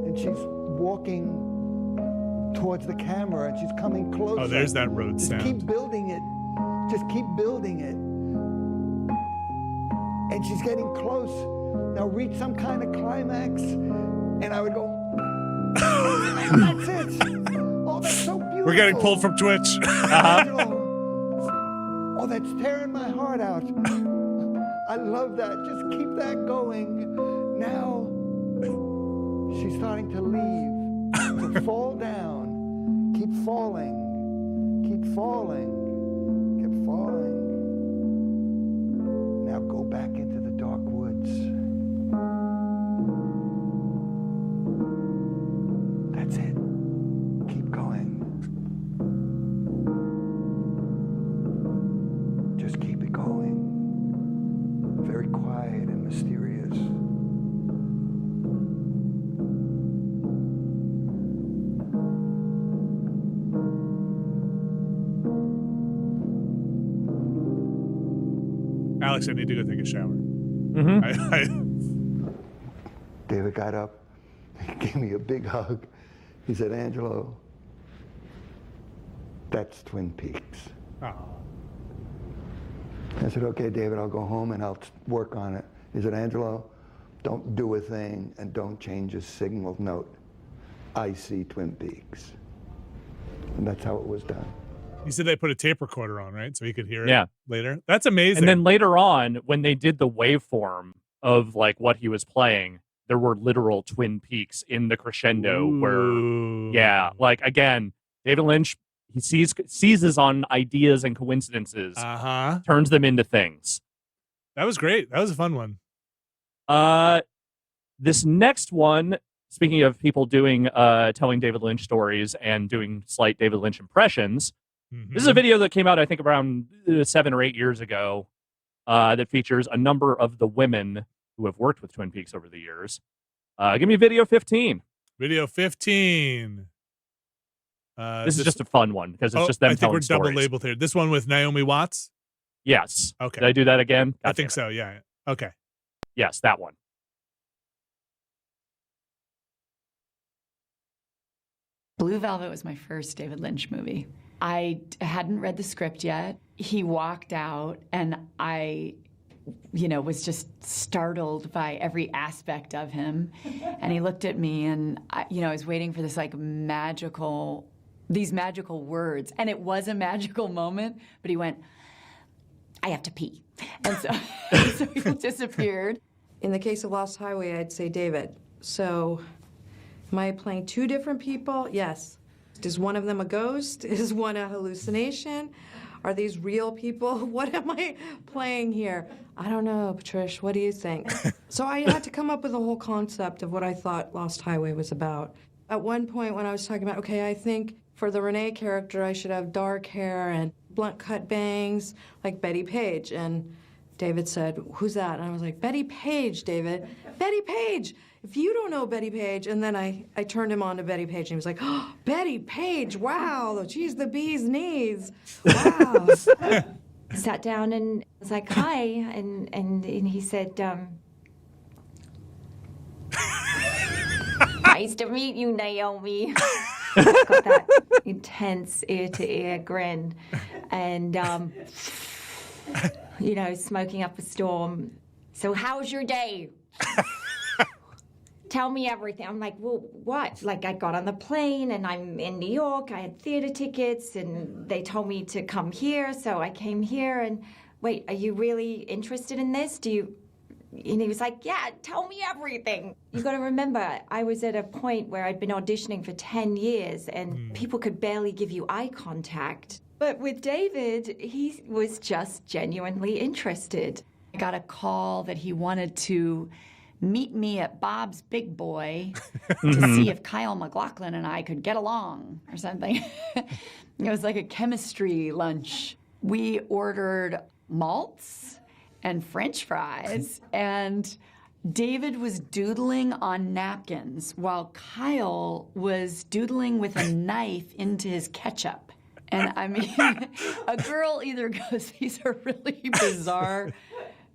And she's walking towards the camera, and she's coming closer. Oh, there's that road Just sound. keep building it. Just keep building it. And she's getting close. Now reach some kind of climax. And I would go, that's it. Oh, that's so beautiful. We're getting pulled from Twitch. Oh, that's tearing my heart out. I love that. Just keep that going. Now, she's starting to leave, to fall down. Keep falling. Keep falling. Keep falling. Now go back into the dark woods. That's it. Keep going. Just keep it going. Very quiet and mysterious. Alex, I need to go take a shower. David got up. He gave me a big hug. He said, Angelo, that's Twin Peaks. I said, okay, David, I'll go home and I'll work on it. He said, Angelo, don't do a thing and don't change a signal note. I see Twin Peaks. And that's how it was done. You said they put a tape recorder on, right? So he could hear it Yeah. later. That's amazing. And then later on, when they did the waveform of like what he was playing, there were literal Twin Peaks in the crescendo where, like again, David Lynch, he seizes on ideas and coincidences, turns them into things. That was great. That was a fun one. This next one, speaking of people doing telling David Lynch stories and doing slight David Lynch impressions, this is a video that came out, I think, around 7 or 8 years ago that features a number of the women who have worked with Twin Peaks over the years. Give me video 15. Video 15. This is just a fun one because it's just them I think telling we're stories. double labeled here. This one with Naomi Watts? Yes. Okay. Did I do that again? I think so, yeah. Okay. Yes, that one. Blue Velvet was my first David Lynch movie. I hadn't read the script yet. He walked out, and I, was just startled by every aspect of him. And he looked at me, and I was waiting for this these magical words. And it was a magical moment, but he went, I have to pee. And so, so he disappeared. In the case of Lost Highway, I'd say David. So, am I playing two different people? Yes. Is one of them a ghost? Is one a hallucination? Are these real people? What am I playing here? I don't know, Patricia. What do you think? So I had to come up with a whole concept of what I thought Lost Highway was about. At one point when I was talking about, okay, I think for the Renee character, I should have dark hair and blunt cut bangs like Betty Page. And David said, who's that? And I was like, Betty Page, David. Betty Page! If you don't know Betty Page, and then I turned him on to Betty Page, and he was like, oh, Betty Page, wow, she's the bee's knees. Wow. Sat down and was like, hi, and he said, nice to meet you, Naomi. Got that intense ear-to-ear grin, and, smoking up a storm. So how's your day? Tell me everything. I'm like, well, what? Like, I got on the plane, and I'm in New York. I had theater tickets, and they told me to come here, so I came here. And wait, are you really interested in this? And he was like, yeah, tell me everything. You got to remember, I was at a point where I'd been auditioning for 10 years, and people could barely give you eye contact. But with David, he was just genuinely interested. I got a call that he wanted to meet me at Bob's Big Boy to see if Kyle MacLachlan and I could get along or something. It was like a chemistry lunch. We ordered malts and French fries, and David was doodling on napkins while Kyle was doodling with a knife into his ketchup. And I mean, a girl either goes, these are really bizarre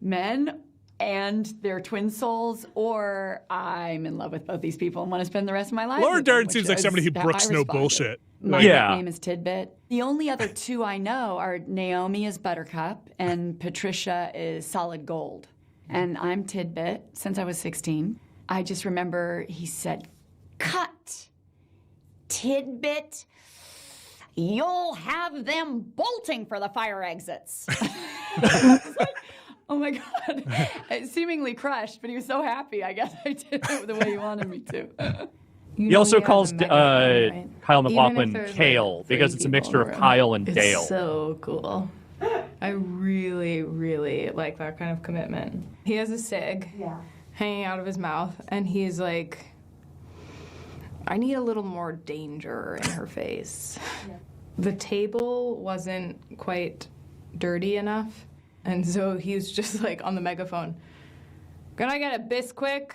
men and they're twin souls, or I'm in love with both these people and want to spend the rest of my life Laura with them, Dern which seems like is somebody who how brooks I no responded. bullshit. My Yeah. nickname is Tidbit. The only other two I know are Naomi is Buttercup and Patricia is Solid Gold. And I'm Tidbit since I was 16. I just remember he said, Cut! Tidbit, you'll have them bolting for the fire exits. oh my God. It seemingly crushed, but he was so happy. I guess I did it the way he wanted me to. He also calls Kyle MacLachlan Kale because it's a mixture of Kyle and Dale. It's so cool. I really, really like that kind of commitment. He has a cig hanging out of his mouth, and he's like, I need a little more danger in her face. The table wasn't quite dirty enough, and so he was just like on the megaphone, can I get a Bisquick?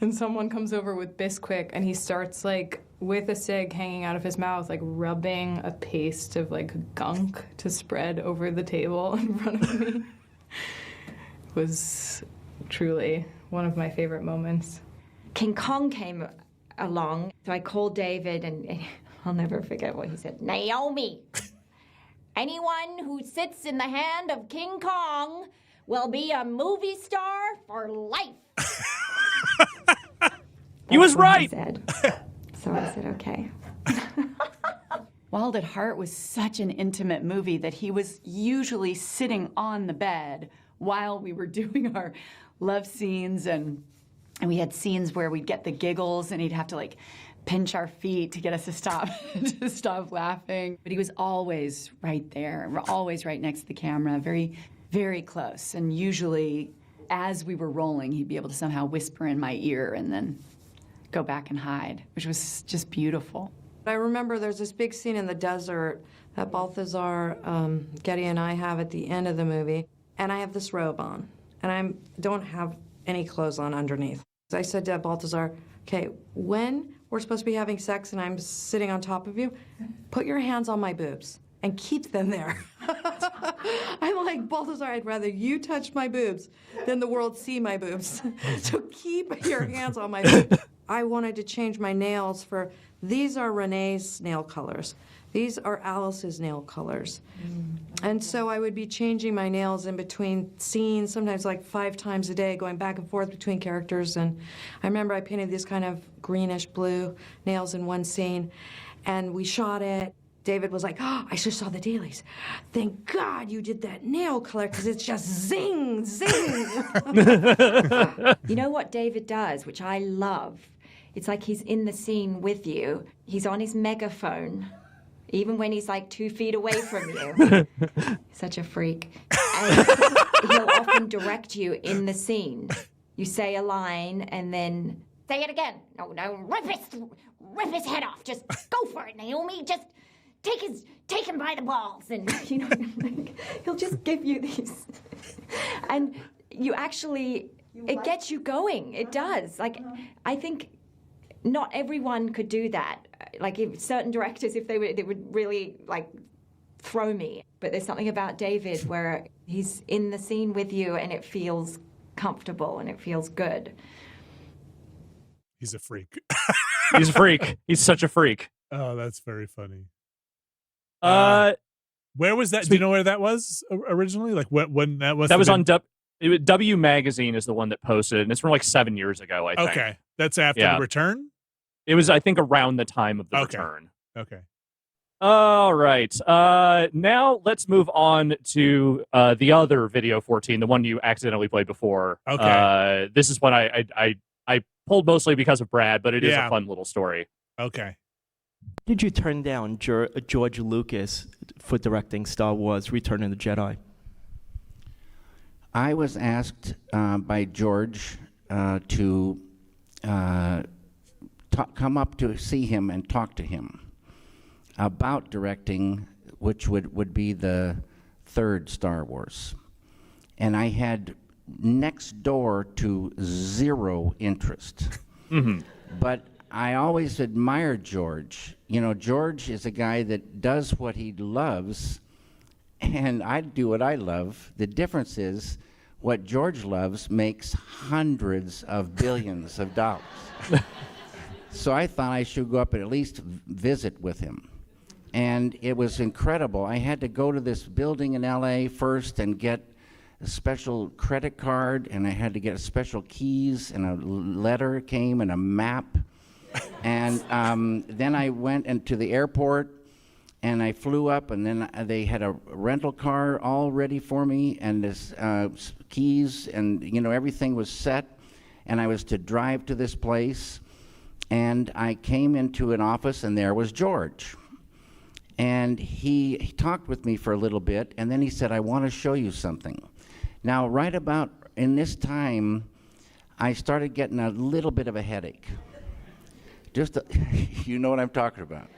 And someone comes over with Bisquick, and he starts like with a cig hanging out of his mouth, like rubbing a paste of like gunk to spread over the table in front of me. It was truly one of my favorite moments. King Kong came along, so I called David, and I'll never forget what he said. Naomi, anyone who sits in the hand of King Kong will be a movie star for life. He was right. So I said, okay. Wild at Heart was such an intimate movie that he was usually sitting on the bed while we were doing our love scenes, and we had scenes where we'd get the giggles and he'd have to like pinch our feet to get us to stop laughing. But he was always right there. We're always right next to the camera, very, very close. And usually as we were rolling, he'd be able to somehow whisper in my ear and then go back and hide, which was just beautiful. I remember there's this big scene in the desert that Balthazar, Getty, and I have at the end of the movie, and I have this robe on, and I don't have any clothes on underneath. So I said to Balthazar, okay, when we're supposed to be having sex and I'm sitting on top of you, put your hands on my boobs and keep them there. I'm like, Balthazar, I'd rather you touch my boobs than the world see my boobs. So keep your hands on my boobs. I wanted to change my nails for, these are Renee's nail colors. These are Alice's nail colors. And so I would be changing my nails in between scenes, sometimes like 5 times a day, going back and forth between characters. And I remember I painted these kind of greenish blue nails in one scene, and we shot it. David was like, oh, I just saw the dailies. Thank God you did that nail color, because it's just zing, zing. You know what David does, which I love? It's like he's in the scene with you. He's on his megaphone, even when he's like 2 feet away from you. Such a freak. And he'll often direct you in the scene. You say a line and then say it again. No, rip his head off. Just go for it, Naomi. Just take him by the balls, and you know, like, he'll just give you these, and you actually, it gets you going. It does. Like, I think not everyone could do that. Like, if certain directors, if they would really like throw me. But there's something about David where he's in the scene with you, and it feels comfortable and it feels good. He's a freak. He's a freak. He's such a freak. Oh, that's very funny. Where was that? Do you know where that was originally? Like when that was? That was on W Magazine is the one that posted, and it's from like 7 years ago, I think. Okay, that's after the return. It was, I think, around the time of the return. Okay. All right. Now let's move on to the other video 14, the one you accidentally played before. Okay. This is one I pulled mostly because of Brad, but it is a fun little story. Okay. Did you turn down George Lucas for directing Star Wars: Return of the Jedi? I was asked by George to come up to see him and talk to him about directing, which would be the third Star Wars. And I had next door to zero interest. But I always admired George. You know, George is a guy that does what he loves, and I do what I love. The difference is what George loves makes hundreds of billions of dollars. So I thought I should go up and at least visit with him. And it was incredible. I had to go to this building in LA first and get a special credit card, and I had to get special keys, and a letter came and a map. And then I went into the airport, and I flew up, and then they had a rental car all ready for me, and this keys, and you know, everything was set, and I was to drive to this place, and I came into an office, and there was George. And he talked with me for a little bit, and then he said, I want to show you something. Now, right about in this time, I started getting a little bit of a headache. You know what I'm talking about.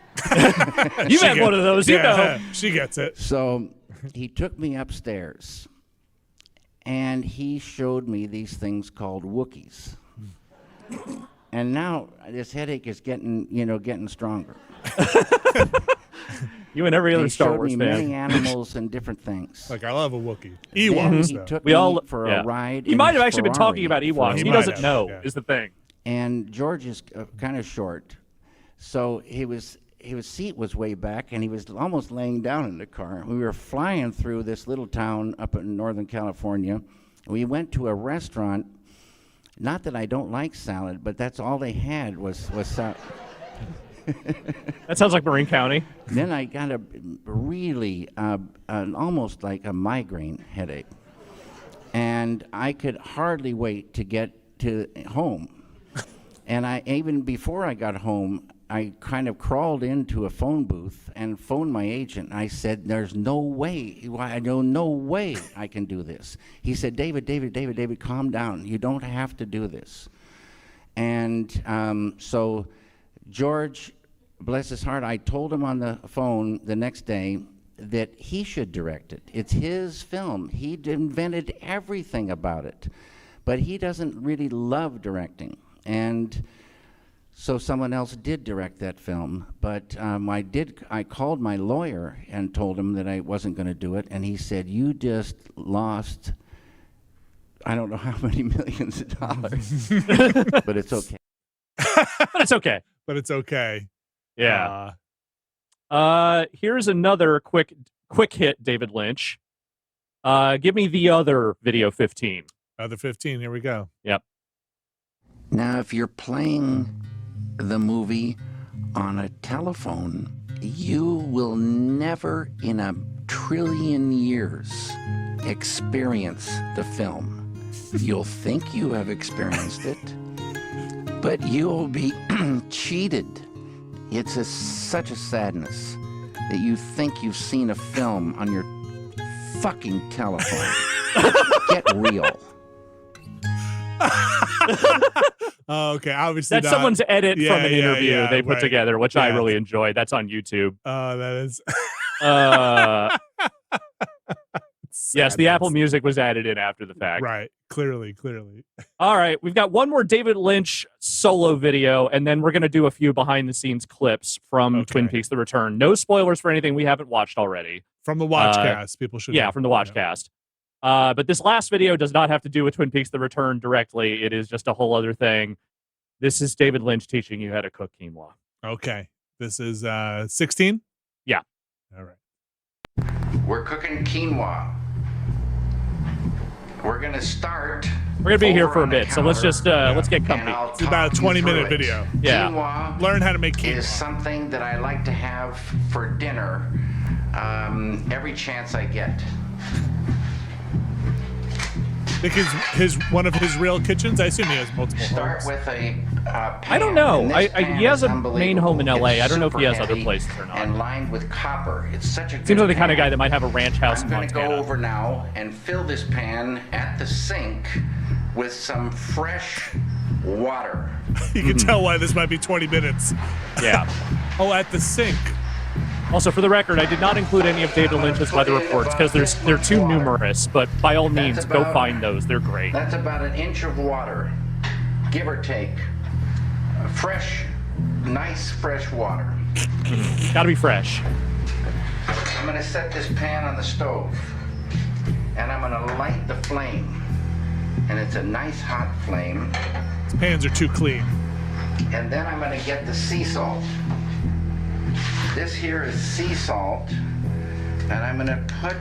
You've had one of those, you know. She gets it. So he took me upstairs, and he showed me these things called Wookiees. And now this headache is getting stronger. You and every other Star Wars fan. He showed me fan. many animals and different things. Like, I love a Wookiee. Then Ewoks. he took me for a ride. He in might have his actually been Ferrari talking about Ewoks. for a He ride. doesn't know, is the thing. And George is kind of short, so his seat was way back, and he was almost laying down in the car. We were flying through this little town up in Northern California. We went to a restaurant. Not that I don't like salad, but that's all they had was salad. That sounds like Marin County. Then I got a really almost like a migraine headache, and I could hardly wait to get to home. And even before I got home, I kind of crawled into a phone booth and phoned my agent. I said, "There's no way. No way I can do this." He said, David, calm down. You don't have to do this." And so George, bless his heart, I told him on the phone the next day that he should direct it. It's his film. He invented everything about it. But he doesn't really love directing. And so someone else did direct that film. But I called my lawyer and told him that I wasn't going to do it. And he said, "You just lost, I don't know how many millions of dollars." But it's okay. But it's okay. But it's okay. Yeah. Here's another quick hit, David Lynch. Give me the other video 15. Other 15, here we go. Yep. Now, if you're playing the movie on a telephone, you will never in a trillion years experience the film. You'll think you have experienced it, but you'll be cheated. It's such a sadness that you think you've seen a film on your fucking telephone. Get real. Oh, okay. Obviously, that's someone's edit from an interview they put right. together, which I really enjoyed. That's on YouTube. Oh, that is. Yes, the Apple Music was added in after the fact. Right. Clearly. All right. We've got one more David Lynch solo video, and then we're going to do a few behind-the-scenes clips from Twin Peaks: The Return. No spoilers for anything we haven't watched already. From the Watchcast. People should know. From the Watchcast. But this last video does not have to do with Twin Peaks: The Return directly. It is just a whole other thing. This is David Lynch teaching you how to cook quinoa. Okay. This is 16? Yeah. All right. We're cooking quinoa. We're going to start. We're going to be here for a bit, so let's just let's get comfy. It's about a 20-minute video. Yeah. Quinoa learn how to make quinoa. Is something that I like to have for dinner every chance I get. Think his one of his real kitchens? I assume he has multiple Start homes. with a pan. I don't know. And this pan He has is a main home in unbelievable. LA. It's I don't know if he has super other heavy places or not. And lined with copper. It's such a good Seems like the kind of pan. guy that might have a ranch house I'm in going to go Montana. over now and fill this pan at the sink with some fresh water. You can tell why this might be 20 minutes. Yeah. Oh, at the sink. Also, for the record, I did not include any of David Lynch's weather reports because they're too numerous. But by all means, go find those. They're great. That's about an inch of water, give or take. Fresh, nice fresh water. Gotta be fresh. I'm going to set this pan on the stove, and I'm going to light the flame. And it's a nice hot flame. His pans are too clean. And then I'm going to get the sea salt. This here is sea salt, and I'm going to put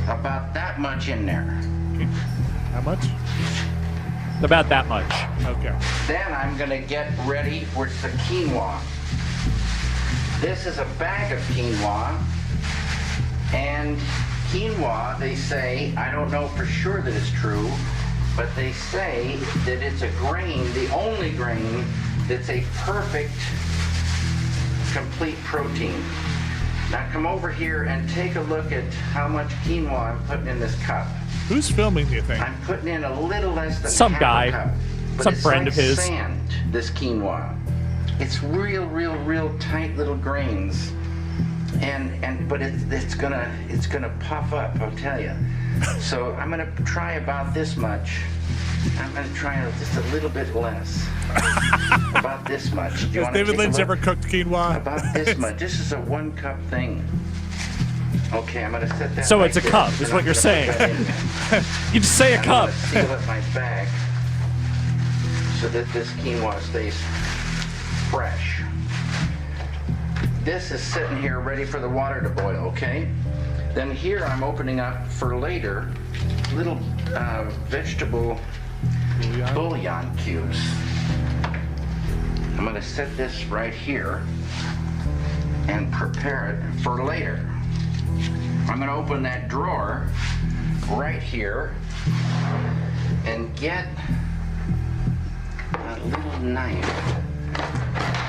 about that much in there. Okay. How much? About that much. Okay. Then I'm going to get ready with the quinoa. This is a bag of quinoa, and quinoa, they say, I don't know for sure that it's true, but they say that it's a grain, the only grain that's a perfect, complete protein. Now come over here and take a look at how much quinoa I'm putting in this cup. Who's filming, do you think? I'm putting in a little less than Some half guy. a cup. But Some it's friend like of his. Sand, this quinoa. It's real tight little grains. But it's gonna puff up, I'll tell you. So I'm gonna try about this much. I'm gonna try just a little bit less. About this much. Do you Has wanna David take a Lynch look? ever cooked quinoa? About this much. This is a 1 cup thing. Okay, I'm gonna set that. So right it's a there, cup, and is I'm what you're gonna saying. put that in there. You just say a I'm cup. gonna seal up my bag so that this quinoa stays fresh. This is sitting here ready for the water to boil, okay? Then here I'm opening up for later little vegetable bouillon cubes. I'm gonna set this right here and prepare it for later. I'm gonna open that drawer right here and get a little knife.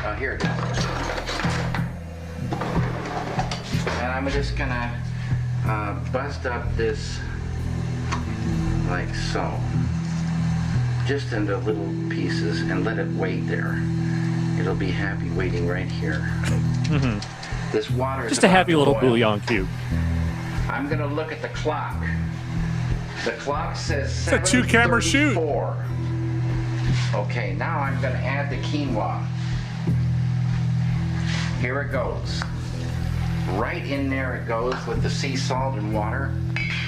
Oh, here it is. And I'm just gonna bust up this like so. Just into little pieces and let it wait there. It'll be happy waiting right here. This water is Just a about happy to little boil. bouillon cube. I'm gonna look at the clock. The clock says It's a 2-camera shoot. 7:34. Okay, now I'm gonna add the quinoa. Here it goes. Right in there it goes with the sea salt and water.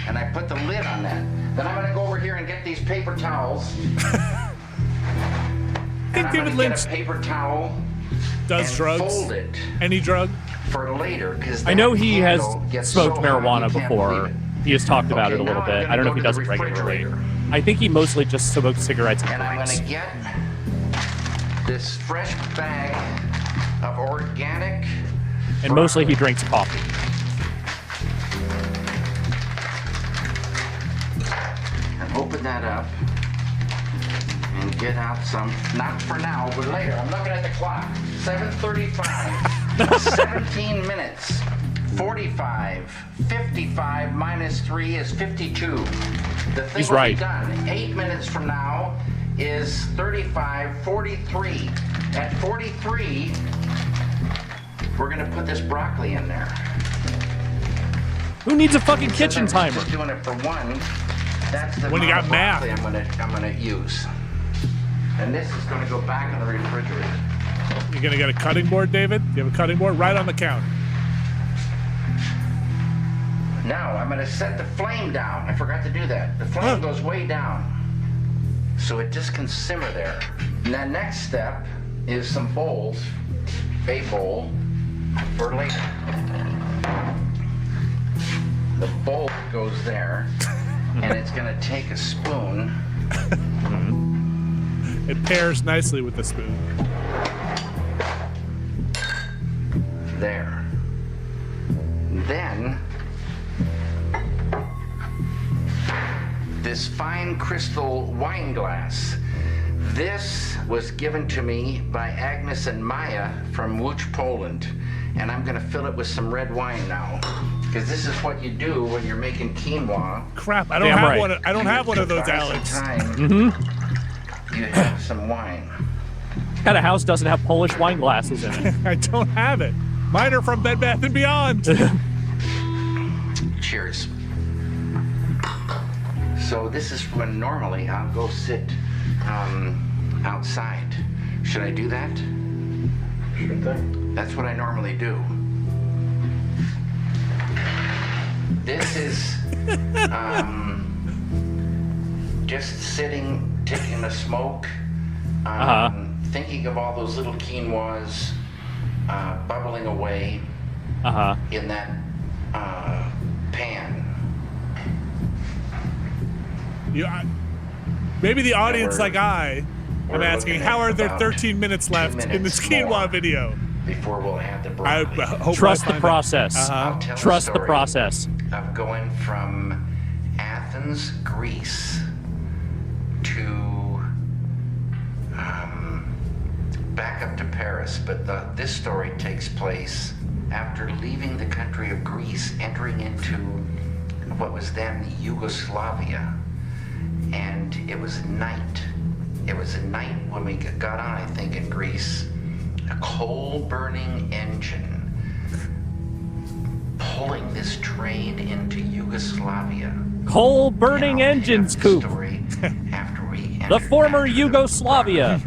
And I put the lid on that. Then I'm gonna go over here and get these paper towels. I think David Lynch get a paper towel does and drugs. fold it Any drug? for later, because I know he has gets smoked so marijuana hot you can't before. believe it. He has talked about Okay, it a little now I'm bit. gonna I don't know if go he to does the it regularly. refrigerator. I think he mostly just smokes cigarettes and And I'm drinks. gonna get this fresh bag of organic. And mostly he drinks coffee. And open that up and get out some, not for now, but later. I'm looking at the clock. 7:35, 17 minutes, 45, 55 minus 3 is 52. The thing He's will right. be done. 8 minutes from now is 35, 43. At 43, we're gonna put this broccoli in there. Who needs a fucking Since kitchen I'm timer? just doing it for one. That's the When you amount got of broccoli I'm gonna use. And this is gonna go back in the refrigerator. You gonna get a cutting board, David? You have a cutting board right on the counter. Now I'm gonna set the flame down. I forgot to do that. The flame goes way down. So it just can simmer there. And the next step is some bowls, a bowl for later. The bowl goes there, and it's gonna take a spoon. It pairs nicely with the spoon. There. Then this fine crystal wine glass. This was given to me by Agnes and Maya from Łódź, Poland. And I'm gonna fill it with some red wine now. Because this is what you do when you're making quinoa. Crap, I don't have one. I don't have one of those, Alex. You have some wine. What kind of house doesn't have Polish wine glasses in it? I don't have it. Mine are from Bed Bath & Beyond. Cheers. So this is when normally I'll go sit outside. Should I do that? Sure thing. That's what I normally do. This is just sitting, taking a smoke, thinking of all those little quinoas bubbling away in that pan. Maybe the audience, like I'm asking, how are there 13 minutes left in this quinoa video? Before we'll add the broccoli. Trust the process. Trust the process. Of going from Athens, Greece, to back up to Paris. But this story takes place after leaving the country of Greece, entering into what was then Yugoslavia. And it was night. It was a night when we got on, I think, in Greece. A coal-burning engine pulling this train into Yugoslavia. Coal-burning engines, Coop. After we the former Yugoslavia.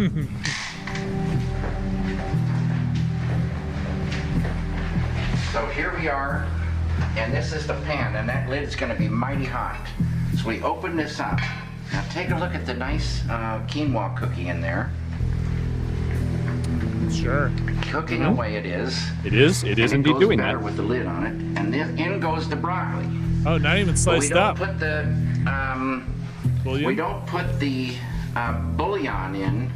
So here we are, and this is the pan, and that lid is going to be mighty hot. So we open this up. Now take a look at the nice quinoa cookie in there. Sure. Cooking away it is. It is indeed doing that. With the lid on it, and then in goes the broccoli. Oh, not even sliced up. We don't put the bouillon? We don't put the bouillon in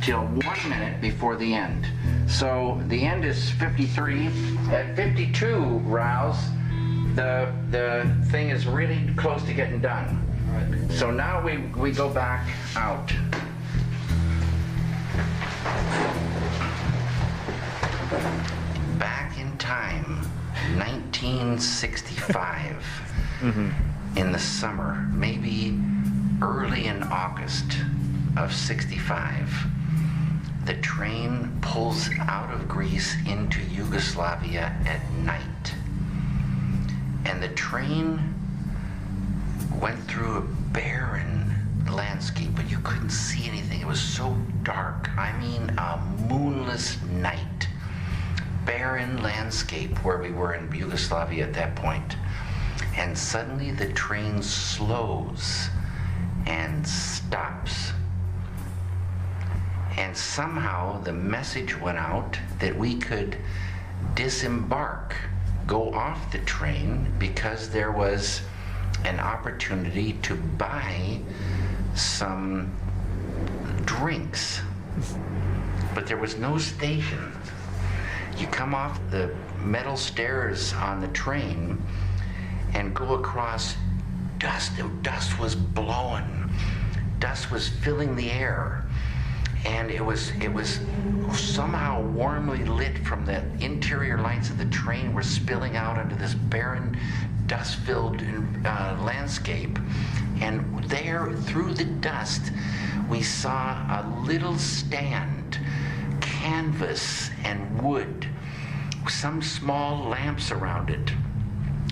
till 1 minute before the end. So the end is 53. At 52 rows, the thing is really close to getting done. So now we go back out. Back in time, 1965, in the summer, maybe early in August of 65, the train pulls out of Greece into Yugoslavia at night. And the train went through a barren landscape, but you couldn't see anything. It was so dark. I mean, a moonless night. Barren landscape where we were in Yugoslavia at that point. And suddenly the train slows and stops. And somehow the message went out that we could disembark, go off the train, because there was an opportunity to buy some drinks. But there was no station. You come off the metal stairs on the train and go across dust. Dust was blowing. Dust was filling the air. And it was somehow warmly lit from the interior lights of the train were spilling out onto this barren, dust-filled landscape. And there, through the dust, we saw a little stand, canvas and wood, some small lamps around it.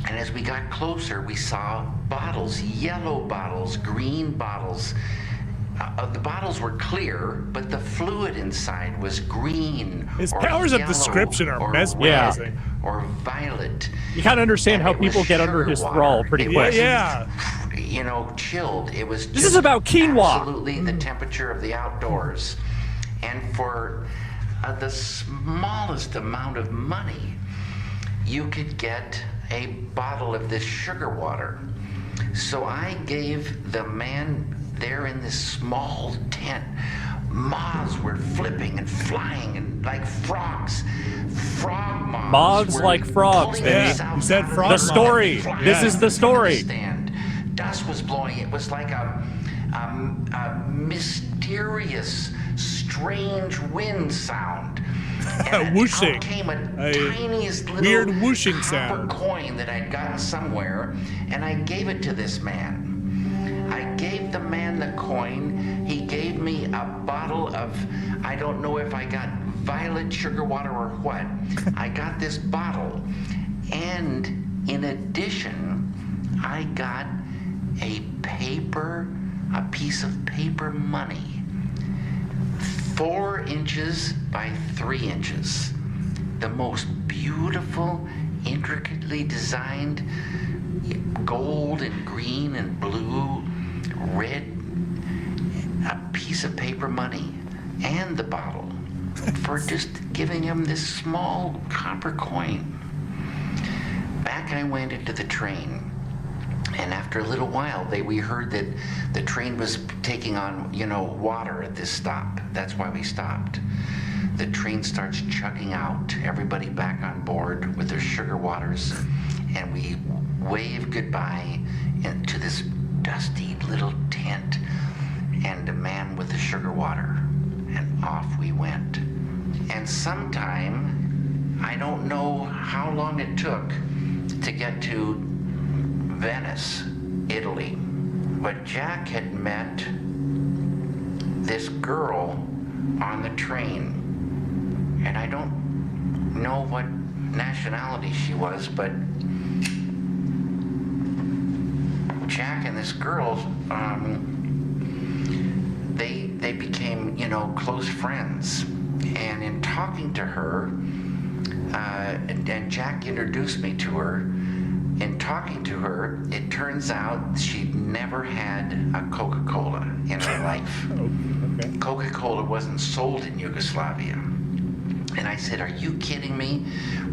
And as we got closer, we saw bottles, yellow bottles, green bottles. The bottles were clear, but the fluid inside was green. His powers of description are mesmerizing. Or violet. You kind of understand how people get under his thrall pretty quick. Yeah. You know, chilled. It was. This is about quinoa. Absolutely the temperature of the outdoors, and for the smallest amount of money, you could get a bottle of this sugar water. So I gave the man there in this small tent. Moths were flipping and flying and like frogs. Frog moths. Moths like frogs, baby. You said frog The story. moths. This is the story. Stand, dust was blowing. It was like a mysterious, strange wind sound. And whooshing. out came a tiniest little weird whooshing copper sound. coin that I'd gotten somewhere, and I gave it to this man. I gave the man the coin. He gave me a bottle of, I don't know if I got violet sugar water or what. I got this bottle, and in addition, I got a piece of paper money, 4 inches by 3 inches. The most beautiful, intricately designed gold and green and blue, red, a piece of paper money and the bottle for just giving him this small copper coin. Back I went into the train. And after a little while, we heard that the train was taking on, water at this stop. That's why we stopped. The train starts chugging out, everybody back on board with their sugar waters, and we wave goodbye to this dusty little tent and a man with the sugar water, and off we went. And sometime, I don't know how long it took to get to Venice, Italy, but Jack had met this girl on the train, and I don't know what nationality she was, but Jack and this girl, they became, close friends. And in talking to her, and Jack introduced me to her. In talking to her, it turns out she'd never had a Coca-Cola in her life. Okay. Coca-Cola wasn't sold in Yugoslavia. And I said, "Are you kidding me?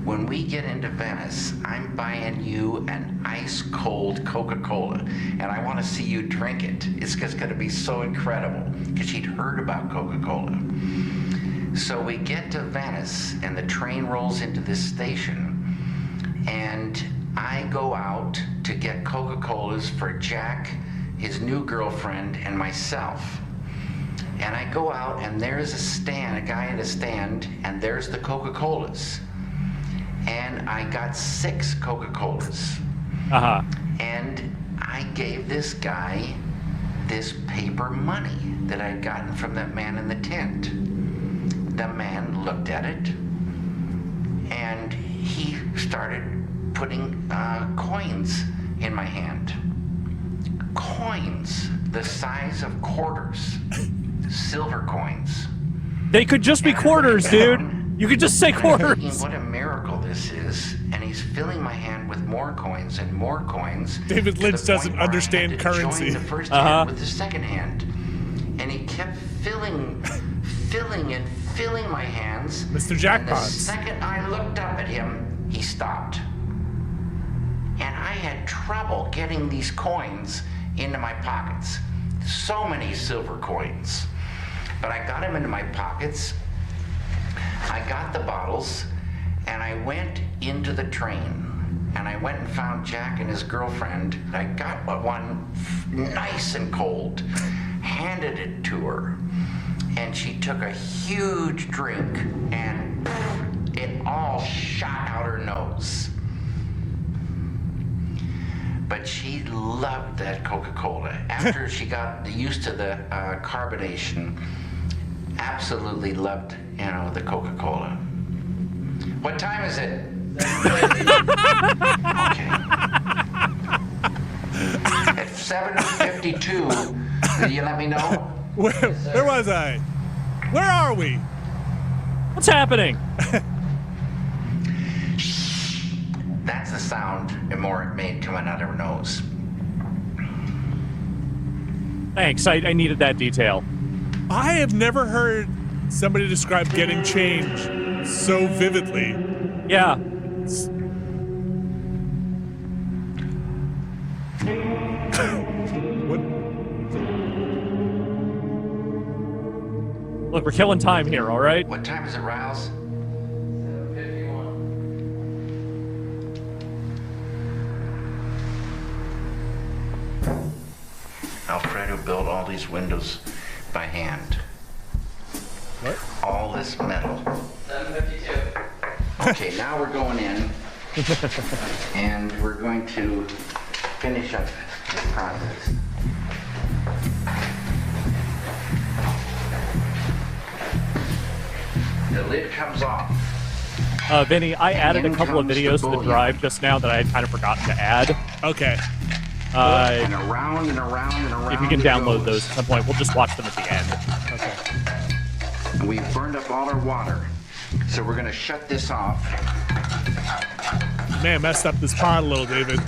When we get into Venice, I'm buying you an ice-cold Coca-Cola, and I want to see you drink it. It's just going to be so incredible," because she'd heard about Coca-Cola. So we get to Venice, and the train rolls into this station, and I go out to get Coca-Colas for Jack, his new girlfriend, and myself. And I go out, and there's a guy at a stand, and there's the Coca-Colas. And I got 6 Coca-Colas. Uh-huh. And I gave this guy this paper money that I'd gotten from that man in the tent. The man looked at it, and he started putting coins in my hand. Coins the size of quarters. Silver coins. They could just be quarters, dude. You could just say quarters. Thinking, what a miracle this is. And he's filling my hand with more coins and more coins. David Lynch doesn't understand currency. Join the first hand with the second hand. And he kept filling my hands. Mr. Jackpots. And the second I looked up at him, he stopped. And I had trouble getting these coins into my pockets. So many silver coins. But I got them into my pockets. I got the bottles, and I went into the train. And I went and found Jack and his girlfriend. I got one nice and cold, handed it to her. And she took a huge drink, and it all shot out her nose. But she loved that Coca-Cola. After she got used to the carbonation, absolutely loved, the Coca-Cola. What time is it? Okay. At 7:52, will you let me know? Where was I? Where are we? What's happening? That's the sound Imora made coming out of her nose. Thanks, I needed that detail. I have never heard somebody describe getting change so vividly. Yeah. What? Look, we're killing time here, all right? What time is it, Riles? these windows by hand. What? All this metal. 752. Okay, now we're going in, and we're going to finish up this process. The lid comes off. Vinny, I added a couple of videos to the drive just now that I had kind of forgotten to add. Okay. And around and around and around. If you can download those at some point, we'll just watch them at the end. Okay. And we've burned up all our water, so we're going to shut this off. Man, messed up this pot a little, David.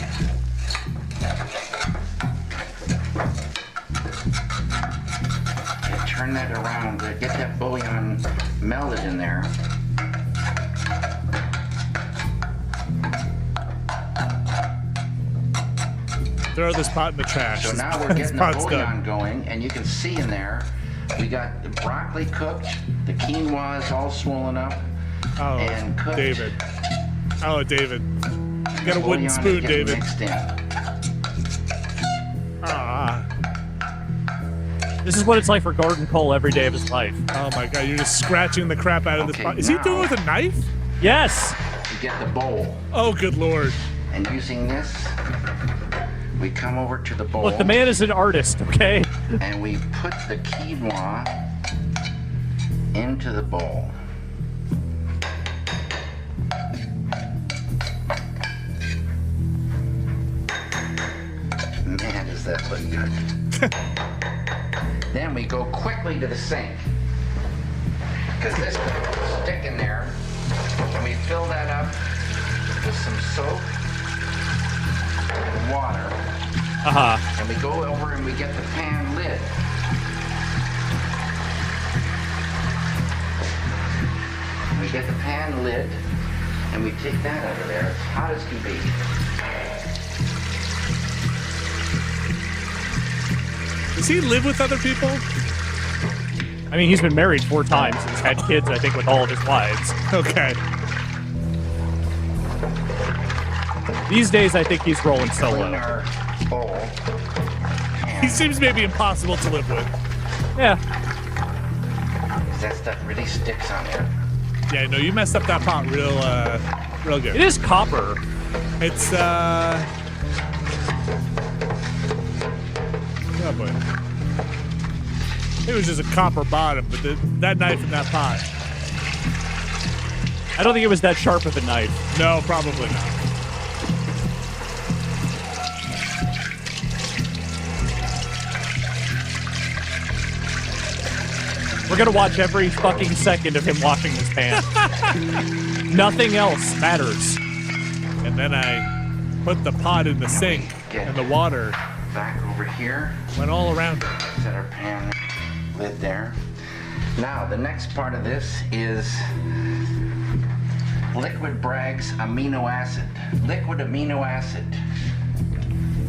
And turn that around to get that bouillon melted in there. Throw this pot in the trash. So now we're getting the bouillon going, and you can see in there, we got the broccoli cooked, the quinoa is all swollen up, and cooked. David. Oh, David. You got a wooden spoon, David. This is what it's like for Gordon Cole every day of his life. Oh my God, you're just scratching the crap out of this pot. Is he doing it with a knife? Yes. You get the bowl. Oh, good Lord. And using this, we come over to the bowl. Look, the man is an artist, okay? And we put the quinoa into the bowl. Man, does that look good. Then we go quickly to the sink. Because this will stick in there. And we fill that up with some soap and water. And we go over and we get the pan lid. We get the pan lid and we take that out of there as hot as can be. Does he live with other people? I mean, he's been married 4 times and he's had kids, I think, with all of his wives. Okay. These days, I think he's rolling solo. He seems maybe impossible to live with. Yeah. That stuff really sticks on there. Yeah, no, you messed up that pot real good. It is copper. It's, oh boy. It was just a copper bottom, but that knife in that pot. I don't think it was that sharp of a knife. No, probably not. We're gonna watch every fucking second of him washing his pan. Nothing else matters. And then I put the pot in the sink, and the water back over here. Went all around it. Set our pan lid there. Now, the next part of this is liquid Bragg's amino acid. Liquid amino acid.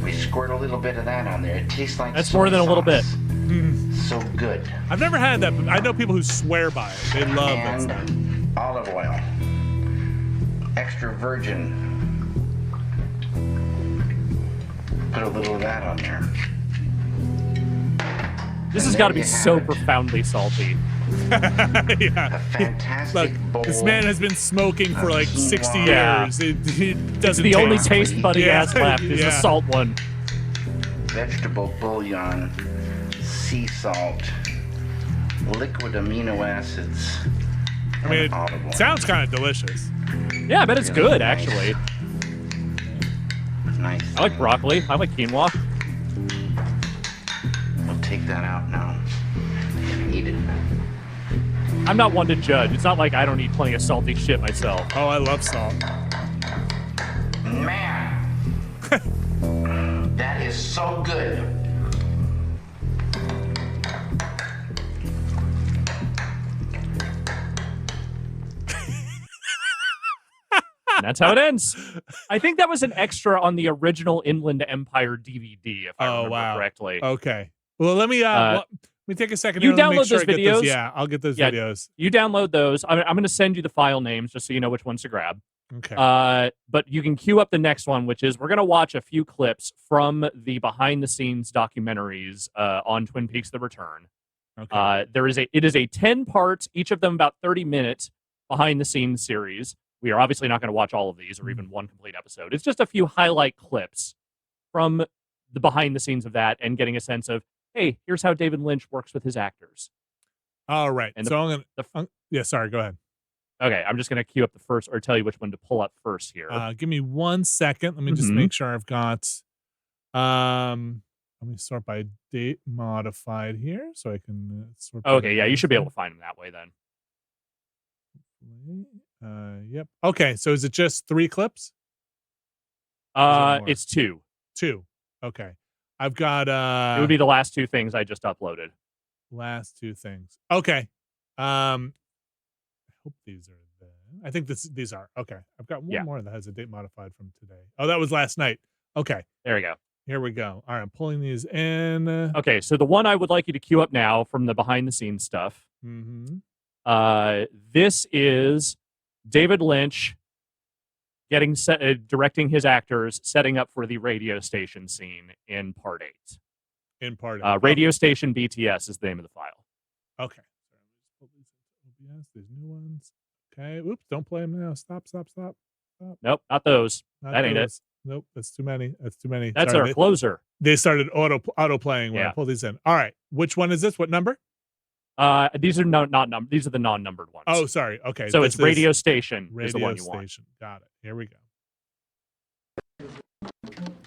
We squirt a little bit of that on there. It tastes like that's more than a little bit. So good. I've never had that, but I know people who swear by it. They love that stuff. Olive oil. Extra virgin. Put a little of that on there. This has got to be so profoundly salty. Yeah. A fantastic bowl. This man has been smoking for like 60 years. He doesn't the only taste taste bud he has left is the salt one. Vegetable bouillon, sea salt, liquid amino acids. I mean, it sounds kind of delicious. Yeah, I bet it's good, actually. Nice. I like broccoli. I like quinoa. We'll take that out now and eat it. I'm not one to judge. It's not like I don't eat plenty of salty shit myself. Oh, I love salt. Man, that is so good. And that's how it ends. I think that was an extra on the original Inland Empire DVD, if I remember correctly. Okay. Well, let me take a second. You here. Let me download make sure those I get videos. Yeah, I'll get those videos. You download those. I'm going to send you the file names just so you know which ones to grab. Okay. But you can queue up the next one, which is we're going to watch a few clips from the behind-the-scenes documentaries on Twin Peaks: The Return. Okay. It is a 10-part, each of them about 30-minute behind-the-scenes series. We are obviously not going to watch all of these or even one complete episode. It's just a few highlight clips from the behind-the-scenes of that and getting a sense of, hey, here's how David Lynch works with his actors. All right. And So I'm going to... sorry, go ahead. Okay, I'm just going to queue up the first or tell you which one to pull up first here. Give me 1 second. Let me just make sure I've got... let me sort by date modified here so I can sort by... Okay, yeah, you should be able to find them that way then. Yep. Okay, so is it just 3 clips? It's 2. 2. Okay. I've got it would be the last 2 things I just uploaded. Last 2 things. Okay. I hope these are there. I think these are. Okay. I've got one more that has a date modified from today. Oh, that was last night. Okay. There we go. Here we go. All right, I'm pulling these in. Okay, so the one I would like you to queue up now from the behind the scenes stuff. This is David Lynch directing his actors, setting up for the radio station scene in part 8. In part 8. Radio station BTS is the name of the file. Okay. OBS, these new ones. Okay. Oops, don't play them now. Stop. Nope, not those. Not that ain't it. those. Nope, that's too many. That's our closer. They started auto playing when I pull these in. All right. Which one is this? What number? These are not numbered. These are the non-numbered ones. Oh, sorry. Okay. So it's radio station radio is the one you station. Got it. Here we go.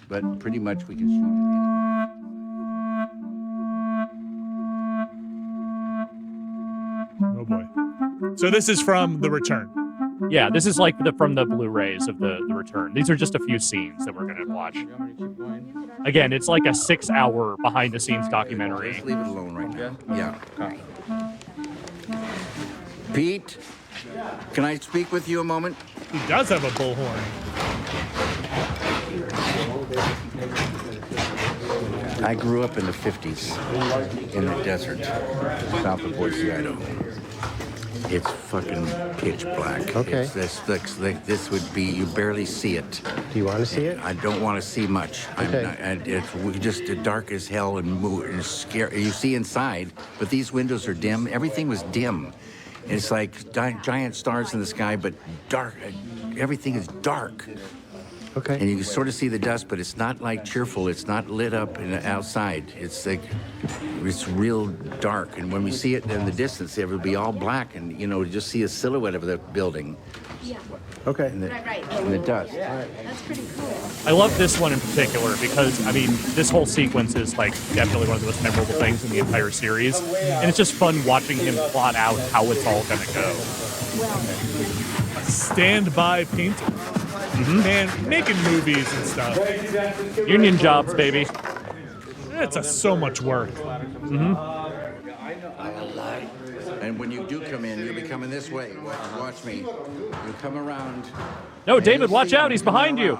But pretty much we can shoot it. Oh boy. So this is from The Return. Yeah, this is like from the Blu-rays of the Return. These are just a few scenes that we're going to watch. Again, it's like a 6-hour behind-the-scenes documentary. Just leave it alone right now. Yeah. Pete, can I speak with you a moment? He does have a bullhorn. I grew up in the 50s in the desert, south of Boise, Idaho. It's fucking pitch black. Okay. This would be, you barely see it. Do you want to see it? I don't want to see much. Okay. It's just dark as hell and scary. You see inside, but these windows are dim. Everything was dim. It's like giant stars in the sky, but dark. Everything is dark. Okay. And you can sort of see the dust, but it's not like cheerful. It's not lit up outside. It's like, it's real dark. And when we see it in the distance, it will be all black, and just see a silhouette of the building. Yeah. Okay. In the dust. That's pretty cool. I love this one in particular because, I mean, this whole sequence is like definitely one of the most memorable things in the entire series. And it's just fun watching him plot out how it's all going to go. A standby painter. Man, making movies and stuff. Union jobs, baby. It's so much work. And when you do come in, you'll be coming this way. Watch me. You come around. No, David, watch out. He's behind you.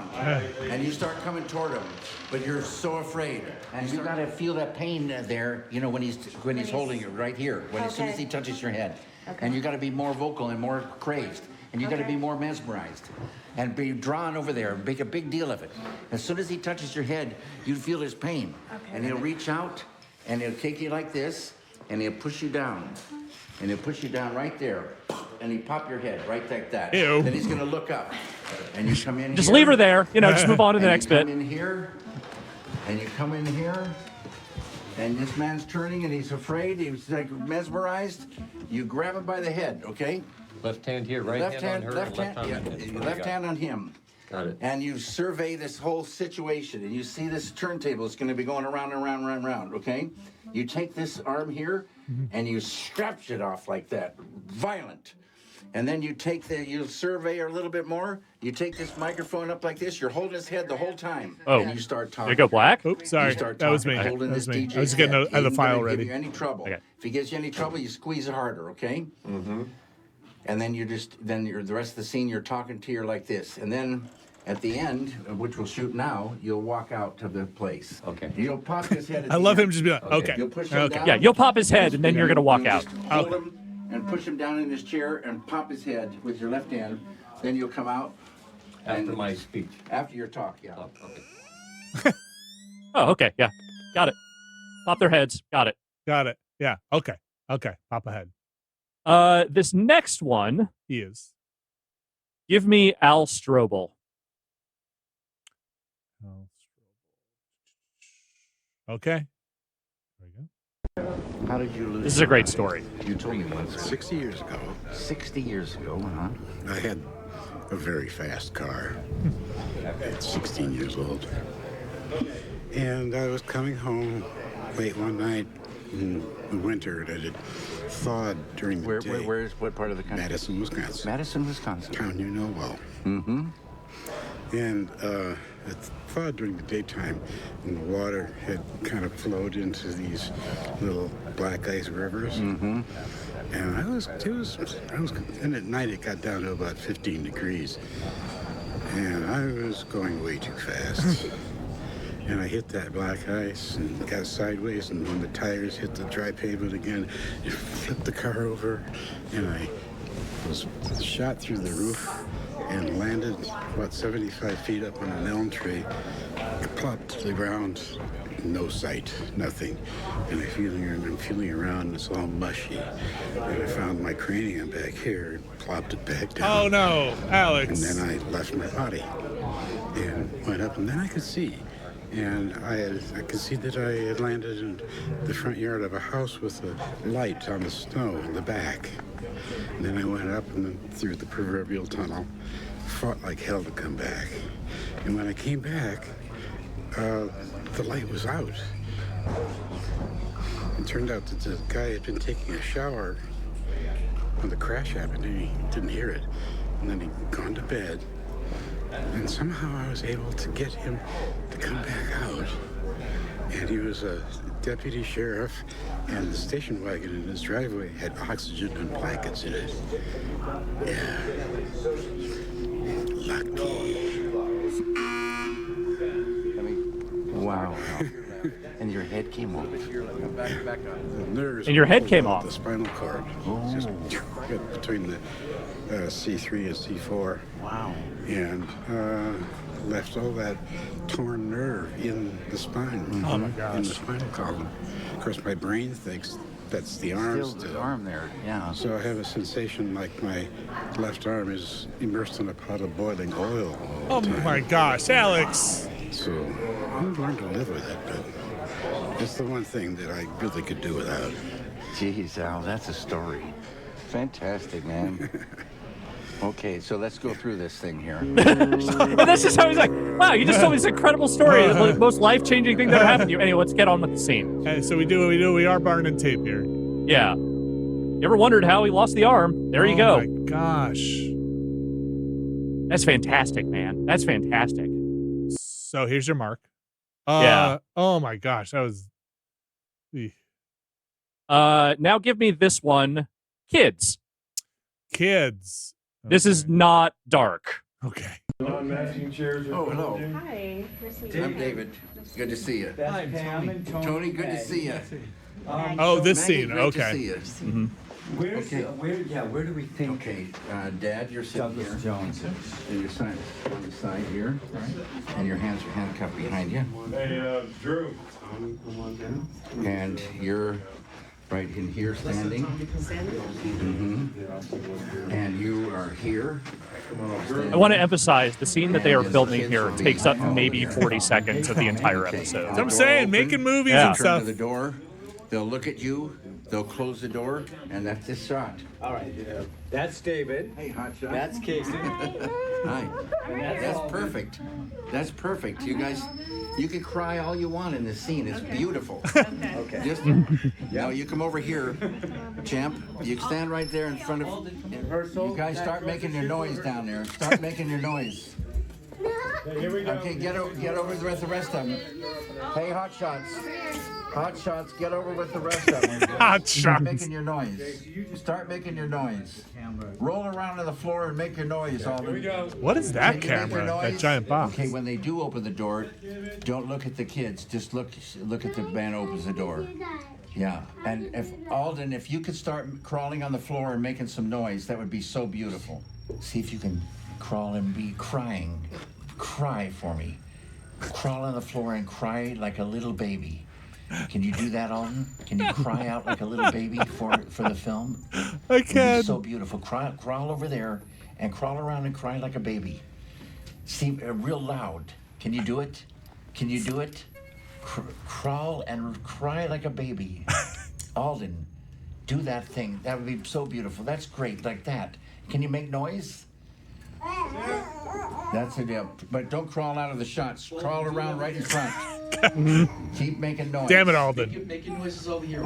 And you start coming toward him, but you're so afraid. And you got to feel that pain there, when he's holding you right here, as soon as he touches your head. And you got to be more vocal and more crazed. And you got to be more mesmerized and be drawn over there and make a big deal of it. As soon as he touches your head, you feel his pain. And he'll reach out and he'll take you like this and he'll push you down. And he'll push you down right there. And he'll pop your head right like that. Ew. Then he's going to look up. And you come in Just here. leave her there. Just move on to the next bit. You come in here. And you come in here. And this man's turning and he's afraid. He's like mesmerized. You grab him by the head, okay? Left hand here, right hand on her, left hand on him. Got it. And you survey this whole situation, and you see this turntable is going to be going around and around and around, okay? You take this arm here, and you stretch it off like that, violent. And then you survey her a little bit more, you take this microphone up like this, you're holding his head the whole time, and you start talking. Did it go black? Oops, sorry. That was me. I was just getting the file ready. Give you any trouble. Okay. If he gives you any trouble, you squeeze it harder, okay? Mm-hmm. And then the rest of the scene, you're talking to her like this. And then at the end, which we'll shoot now, you'll walk out to the place. Okay. You'll pop his head. I love him just be like, okay. You'll push him down. Yeah, you'll pop his head, and then you're going to walk out. Hold him and push him down in his chair and pop his head with your left hand. Then you'll come out? After my speech. After your talk, yeah. Oh, okay. Oh, okay. Yeah. Got it. Pop their heads. Got it. Got it. Yeah. Okay. Okay. Pop ahead. This next one. He is. Give me Al Strobel. Okay. There we go. How did you lose? This is a great story. You told me once. 60 years ago. 60 years ago, huh? I had a very fast car at 16 years old. And I was coming home late one night in the winter. It had thawed during the day. What part of the country? Madison, Wisconsin. Madison, Wisconsin. Town you know well. Mm-hmm. And it thawed during the daytime, and the water had kind of flowed into these little black ice rivers. Mm-hmm. And and at night it got down to about 15 degrees. And I was going way too fast. And I hit that black ice and got sideways, and when the tires hit the dry pavement again, it flipped the car over, and I was shot through the roof and landed about 75 feet up on an elm tree, plopped to the ground, no sight, nothing. And I'm feeling around, and it's all mushy. And I found my cranium back here and plopped it back down. Oh no, Alex. And then I left my body and went up, and then I could see. And I could see that I had landed in the front yard of a house with a light on the snow in the back. And then I went up and then through the proverbial tunnel, fought like hell to come back. And when I came back, the light was out. It turned out that the guy had been taking a shower when the crash happened, and he didn't hear it. And then he'd gone to bed. And somehow I was able to get him to come back out. And he was a deputy sheriff, and the station wagon in his driveway had oxygen and blankets in it. Yeah. Lucky. Wow. And your head came off. The nerves And your head came pulled out off. The spinal cord. Just between the C3 and C4. Wow. And left all that torn nerve in the spine. Oh my gosh. In the spinal column. Of course, my brain thinks that's the arm Still the arm there, yeah. So I have a sensation like my left arm is immersed in a pot of boiling oil. Oh my gosh, Alex. So I've learned to live with it, but it's the one thing that I really could do without. Jeez, Al, that's a story. Fantastic, man. Okay, so let's go through this thing here. But this is how he's like, wow, you just told me this incredible story. The most life-changing thing that ever happened to you. Anyway, let's get on with the scene. Hey, so we do what we do. We are burning tape here. Yeah. You ever wondered how he lost the arm? There you go. Oh my gosh. That's fantastic, man. That's fantastic. So here's your mark. Yeah. Oh my gosh, that was. Now give me this one. Kids. Kids. This is not dark. Okay. Non-matching chairs are Oh, hello. Hi. I'm David. Good to see you. Hi, Pam and Tony. Tony, good to see you. Oh, this Maggie, scene. great Okay. to see you. Mm-hmm. Where do we think? Okay, Dad, you're sitting here. Douglas Jones. And your son is on the side here. And your hands are handcuffed behind you. Hey, Drew. And you're right in here standing. Mm-hmm. And you are here. I want to emphasize the scene that they are filming here takes up maybe 40 seconds of the entire episode. That's what I'm saying, making movies Yeah. and Turn stuff. to the door. They'll look at you. They'll close the door, and that's this shot. All right. That's David. Hey, hotshot. That's Casey. Hi. That's perfect. That's perfect. You guys, you can cry all you want in this scene. It's beautiful. Okay. Just, now you come over here, champ. You stand right there in front of. You guys start making your noise down there. Start making your noise. Here we go. Okay, get over with the rest of them. Hey, hot shots. Hot shots, get over with the rest of them. Hot Start shots. making your noise. Start making your noise. Roll around on the floor and make your noise, Alden. Here we go. What is that Can you make your camera? That noise? giant box. Okay, when they do open the door, don't look at the kids. Just look at the man who opens the door. Yeah, and if Alden, if you could start crawling on the floor and making some noise, that would be so beautiful. See if you can crawl and be crying. Cry for me. Crawl on the floor and cry like a little baby. Can you do that, Alden? Can you cry out like a little baby for the film? I can. It's so beautiful. Crawl over there and crawl around and cry like a baby. See, real loud. Can you do it? Can you do it? Crawl and cry like a baby. Alden, do that thing. That would be so beautiful. That's great, like that. Can you make noise? That's it, yeah. But don't crawl out of the shots. Crawl around right in front. Keep making noise. Damn it, Alden. Making noises over here.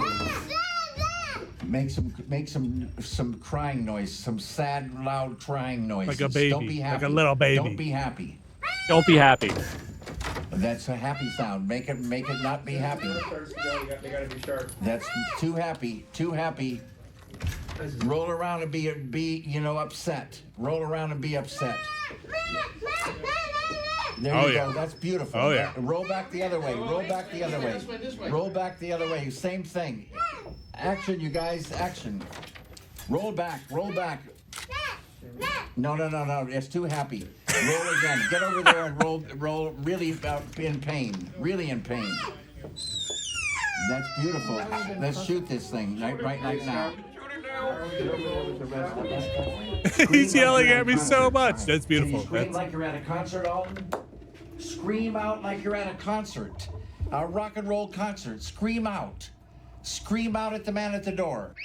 Make some crying noise, some sad, loud crying noise. Like a baby. Don't be happy. Like a little baby. Don't be happy. Don't be happy. That's a happy sound. Make it not be happy. That's too happy. Too happy. Roll around and be upset. Roll around and be upset. There you go. That's beautiful. Oh, yeah. Roll back the other way. Roll back the other way. Roll back the other way. Same thing. Action, you guys. Action. Roll back. Roll back. No. It's too happy. Roll again. Get over there and roll really in pain. Really in pain. That's beautiful. Let's shoot this thing right now. He's yelling at me so much. That's beautiful. Scream like you're at a concert, Alden. Scream out like you're at a concert. A rock and roll concert. Scream out. Scream out at the man at the door.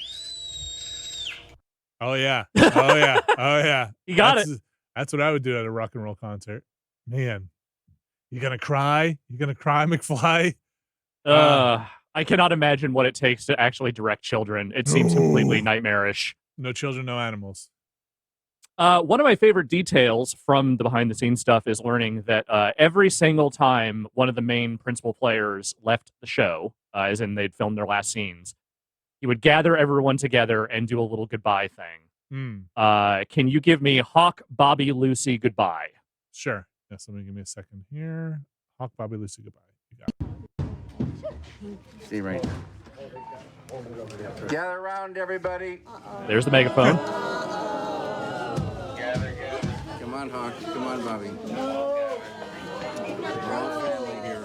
Oh yeah. Oh yeah. Oh yeah. You got it. it. That's what I would do at a rock and roll concert. Man, you gonna cry? You gonna cry, McFly? I cannot imagine what it takes to actually direct children. It seems completely nightmarish. No children, no animals. One of my favorite details from the behind-the-scenes stuff is learning that every single time one of the main principal players left the show, as in they'd filmed their last scenes, he would gather everyone together and do a little goodbye thing. Can you give me Hawk, Bobby, Lucy, goodbye? Sure. Yes, let me give me a second here. Hawk, Bobby, Lucy, goodbye. You got it. See right there. Gather around, everybody. There's the megaphone. Gather. Come on, Hawk. Come on, Bobby. We're all family here.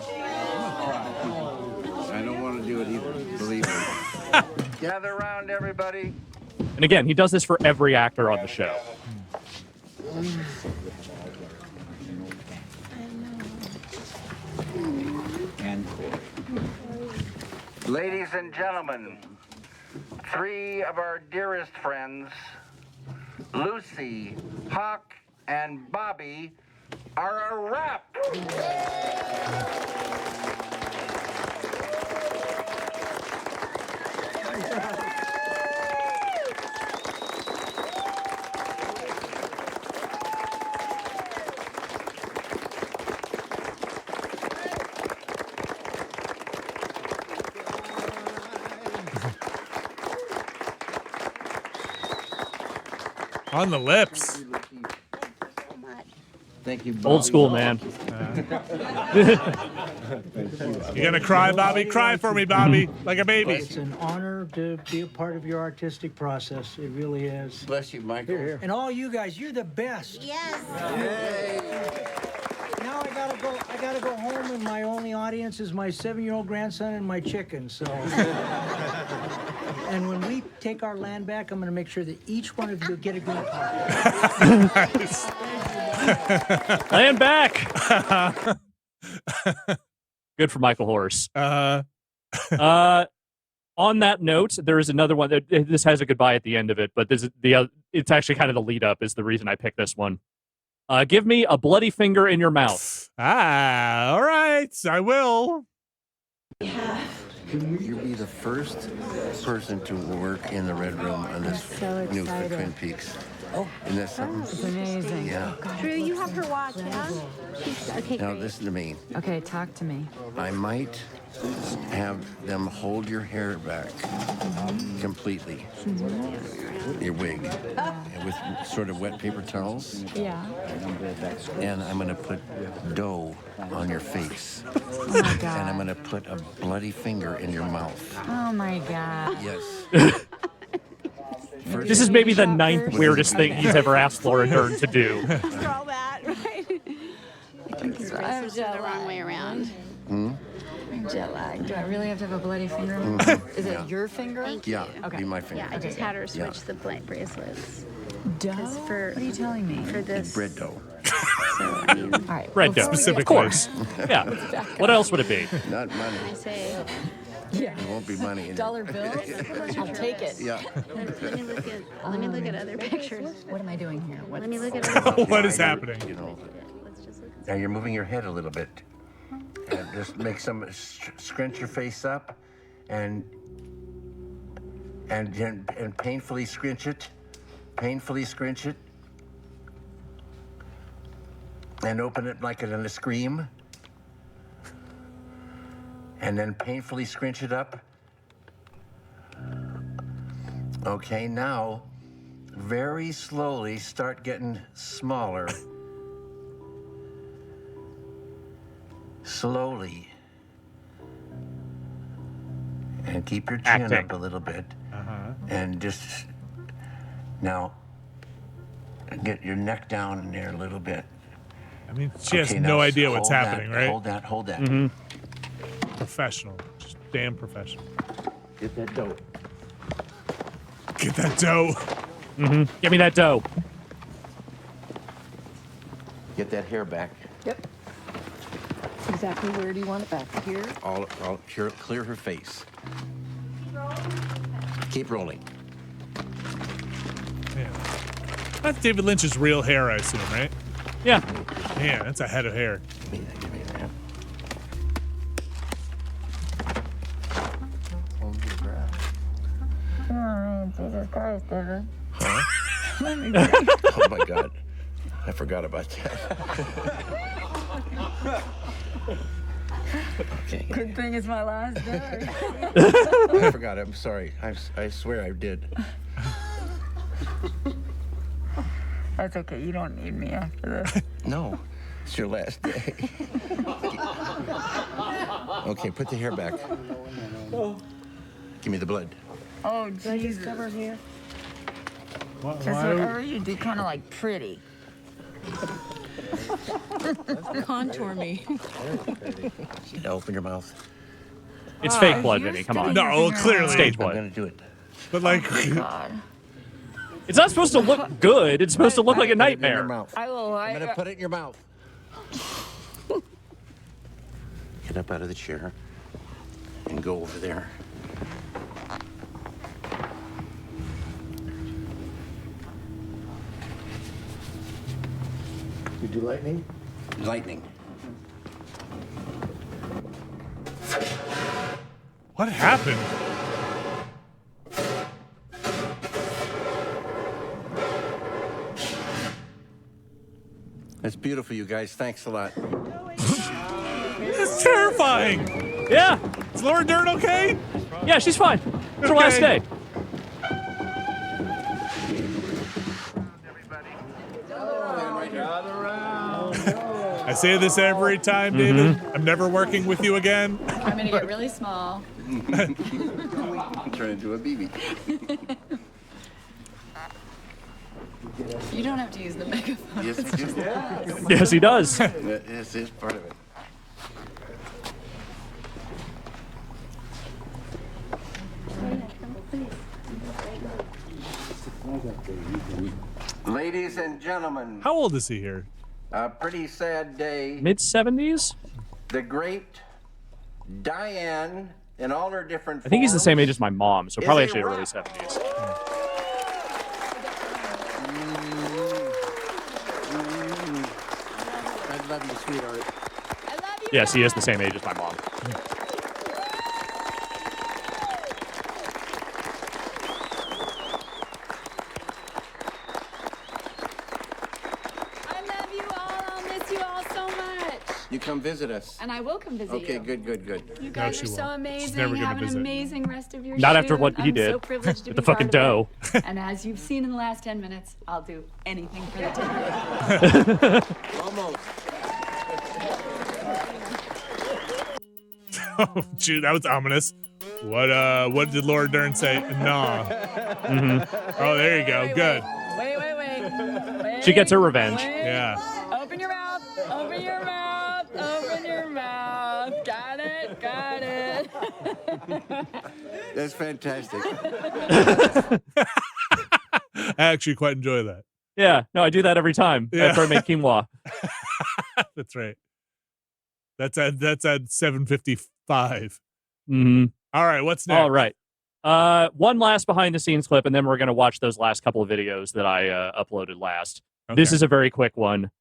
I don't want to do it either, believe me. Gather around, everybody. And again, he does this for every actor on the show. Ladies and gentlemen, three of our dearest friends, Lucy, Hawk, and Bobby, are a wrap. On the lips. Thank you, Bobby. Old school, man. You gonna cry, Bobby? Cry for me, Bobby, like a baby. It's an honor to be a part of your artistic process. It really is. Bless you, Michael. Here. And all you guys, you're the best. Yes. Now I gotta go home, and my only audience is my 7-year-old grandson and my chicken. So, and when we take our land back, I'm gonna make sure that each one of you get a green card. Nice. Land back. Good for Michael Horse. On that note, there is another one. This has a goodbye at the end of it, but this is it's actually kind of the lead up is the reason I picked this one. Give me a bloody finger in your mouth. All right, I will. Can you be the first person to work in the Red Room on this new Twin Peaks? Oh, isn't that something? It's amazing. Yeah. Drew, you have her watch, yeah? Okay, Now great. listen to me. Okay, talk to me. I might have them hold your hair back completely, your wig, with sort of wet paper towels. Yeah. And I'm going to put dough on your face. Oh my God. And I'm going to put a bloody finger in your mouth. Oh my God. Yes. This is maybe the 9th weirdest thing he's ever asked Laura Dern to do. After all that, right? I'm jet the wrong way around. Hmm? I'm jet lagged. Do I really have to have a bloody finger? Is it your finger? Thank you. Okay. Be my finger. Yeah, I just had her Yeah. switch the bracelets. Dough? For, what are you telling me? For this. Bread dough. So, I mean, all right. Bread dough. Of course. Yeah. What else would it be? Not money. I say. Yeah. It won't be money. In Dollar it. bills? I'll take it. Yeah. Let me look at other pictures. What am I doing here? Let me look at What is happening? You know. Now you're moving your head a little bit. And just make some scrunch your face up, and painfully scrunch it. Painfully scrunch it. And open it like in a scream. And then painfully scrunch it up. Okay, now very slowly start getting smaller. Slowly. And keep your chin Acting. up a little bit. And just now get your neck down in there a little bit. I mean, she has Okay, no now idea what's hold happening, that, right? Hold that. Mm-hmm. Professional. Just damn professional. Get that dough. Get that dough. Mm-hmm. Give me that dough. Get that hair back. Yep. Exactly where do you want it back? Here? All here, clear her face. Keep rolling. Yeah. That's David Lynch's real hair, I assume, right? Yeah. Man, that's a head of hair. Give me that. Oh, Jesus Christ, David. Oh my God. I forgot about that. Okay. Good thing it's my last day. I forgot. I'm sorry. I swear I did. That's okay. You don't need me after this. No, it's your last day. Okay, put the hair back. Give me the blood. Oh, Jesus. Cover here. Just whatever you do, kind of like pretty. Contour me. Now open your mouth. It's fake blood, Vinny. Come on. No, clearly. Stage I'm blood. gonna do it. But like, It's not supposed to look good. It's supposed to look like a In your nightmare. mouth. I will. I'm gonna put it in your mouth. Get up out of the chair and go over there. You do lightning? Lightning. what happened? That's beautiful, you guys. Thanks a lot. It's terrifying. Yeah. Is Laura Dern okay? Yeah, she's fine. It's her last day. I say this every time, David. I'm never working with you again. I'm going to get really small. Turn into a BB. You don't have to use the megaphone. Yes, we do. Yes, he does. This is part of it. Ladies and gentlemen, How old is he here? a pretty sad day. Mid 70s? The great Diane, in all her different forms. I think he's the same age as my mom, so probably Is he actually early rock? 70s. I love you, sweetheart. Yes, he is the same age as my mom. I love you all. I'll miss you all so much. You come visit us. And I will come visit Okay, you. good. You guys she are so won't. She's amazing. never gonna Have an visit. amazing rest of your Not after shoot. what he did I'm so privileged to with be the fucking part of dough. it. And as you've seen in the last 10 minutes, I'll do anything for the ticket. Almost. Oh, shoot, that was ominous. What did Laura Dern say? Nah. Oh, there you go. Good. Wait. She gets her revenge. Yeah. Open your mouth. Open your mouth. Open your mouth. Got it. That's fantastic. I actually quite enjoy that. Yeah, no, I do that every time after I make quinoa. That's right. That's at 7:55. Mm-hmm. All right, what's next? All right. One last behind the scenes clip, and then we're going to watch those last couple of videos that I uploaded last. Okay. This is a very quick one.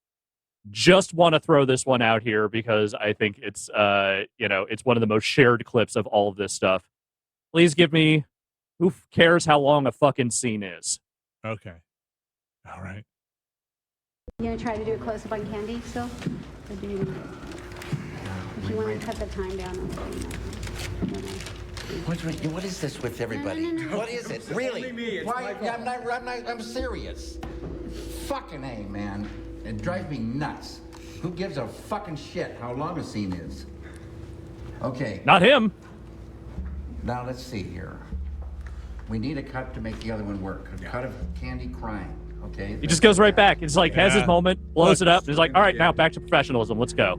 Just want to throw this one out here because I think it's it's one of the most shared clips of all of this stuff. Please give me who cares how long a fucking scene is. Okay. All right. You gonna try to do a close up on Candy still? Or do you, if you want to cut the time down? What is this with everybody? No. What is it? Really? Why? I'm serious. Fucking A, man. It drives me nuts. Who gives a fucking shit how long a scene is? Okay. Not him. Now let's see here. We need a cut to make the other one work. A cut of Candy crying. Okay. He just goes right back. It's like has his moment, blows it up. He's like, all right, now back to professionalism. Let's go.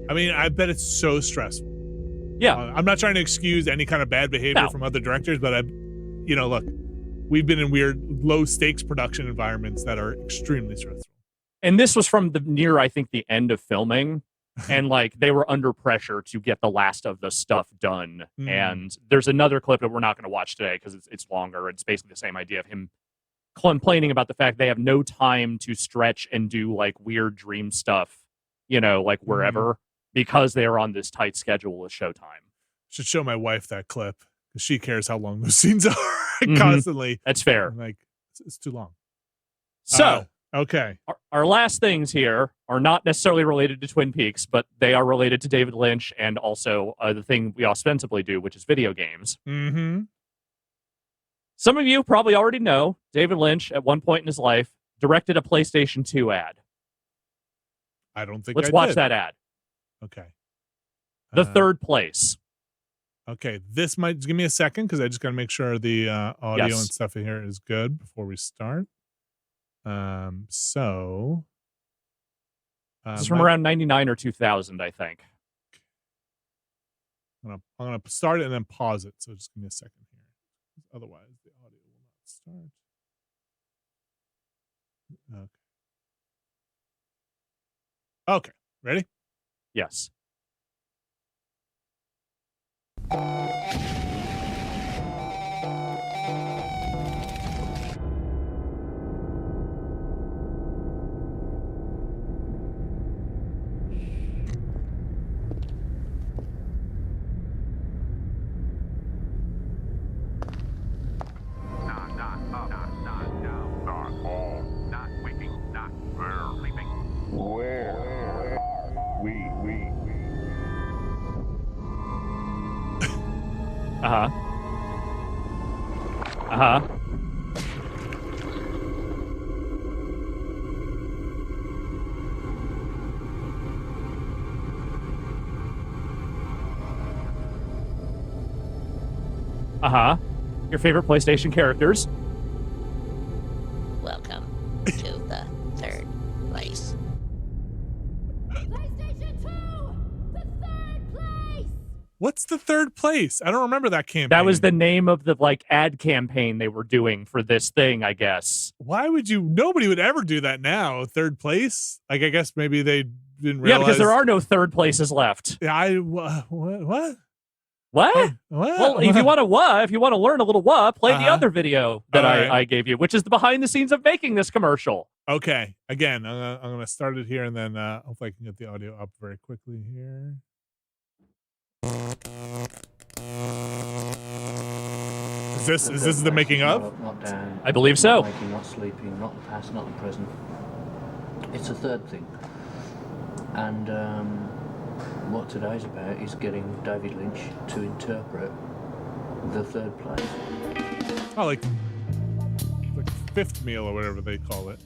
I mean, I bet it's so stressful. Yeah. I'm not trying to excuse any kind of bad behavior from other directors, but look, we've been in weird low stakes production environments that are extremely stressful. And this was from I think, the end of filming. And like they were under pressure to get the last of the stuff done. And there's another clip that we're not going to watch today because it's longer. It's basically the same idea of him complaining about the fact they have no time to stretch and do like weird dream stuff, like wherever, because they are on this tight schedule with Showtime. Should show my wife that clip because she cares how long those scenes are constantly. That's fair. Like it's too long. So. Okay. Our last things here are not necessarily related to Twin Peaks, but they are related to David Lynch and also the thing we ostensibly do, which is video games. Mm-hmm. Some of you probably already know David Lynch, at one point in his life, directed a PlayStation 2 ad. I don't think Let's I watch did. that ad. Okay. The third place. Okay. This might give me a second because I just got to make sure the audio Yes. and stuff in here is good before we start. This is from around 99 or 2000, I think. I'm gonna start it and then pause it. So just give me a second here. Otherwise, the audio will not start. Okay. Ready? Yes. Uh-huh. Uh-huh. Uh-huh. Your favorite PlayStation characters. Welcome to the third place. What's the third place? I don't remember that campaign. That was the name of the ad campaign they were doing for this thing, I guess. Why would you? Nobody would ever do that now. Third place? Like, I guess maybe they didn't realize. Yeah, because there are no third places left. Yeah, what? What? Well, if you want to learn a little play the other video that All right. I gave you, which is the behind the scenes of making this commercial. Okay. Again, I'm gonna start it here and then hopefully I can get the audio up very quickly here. Is this the making of? Not down. I believe so. Not waking, not sleeping, not the past, not the present. It's a third thing. And what today's about is getting David Lynch to interpret the third place. Oh, like fifth meal or whatever they call it.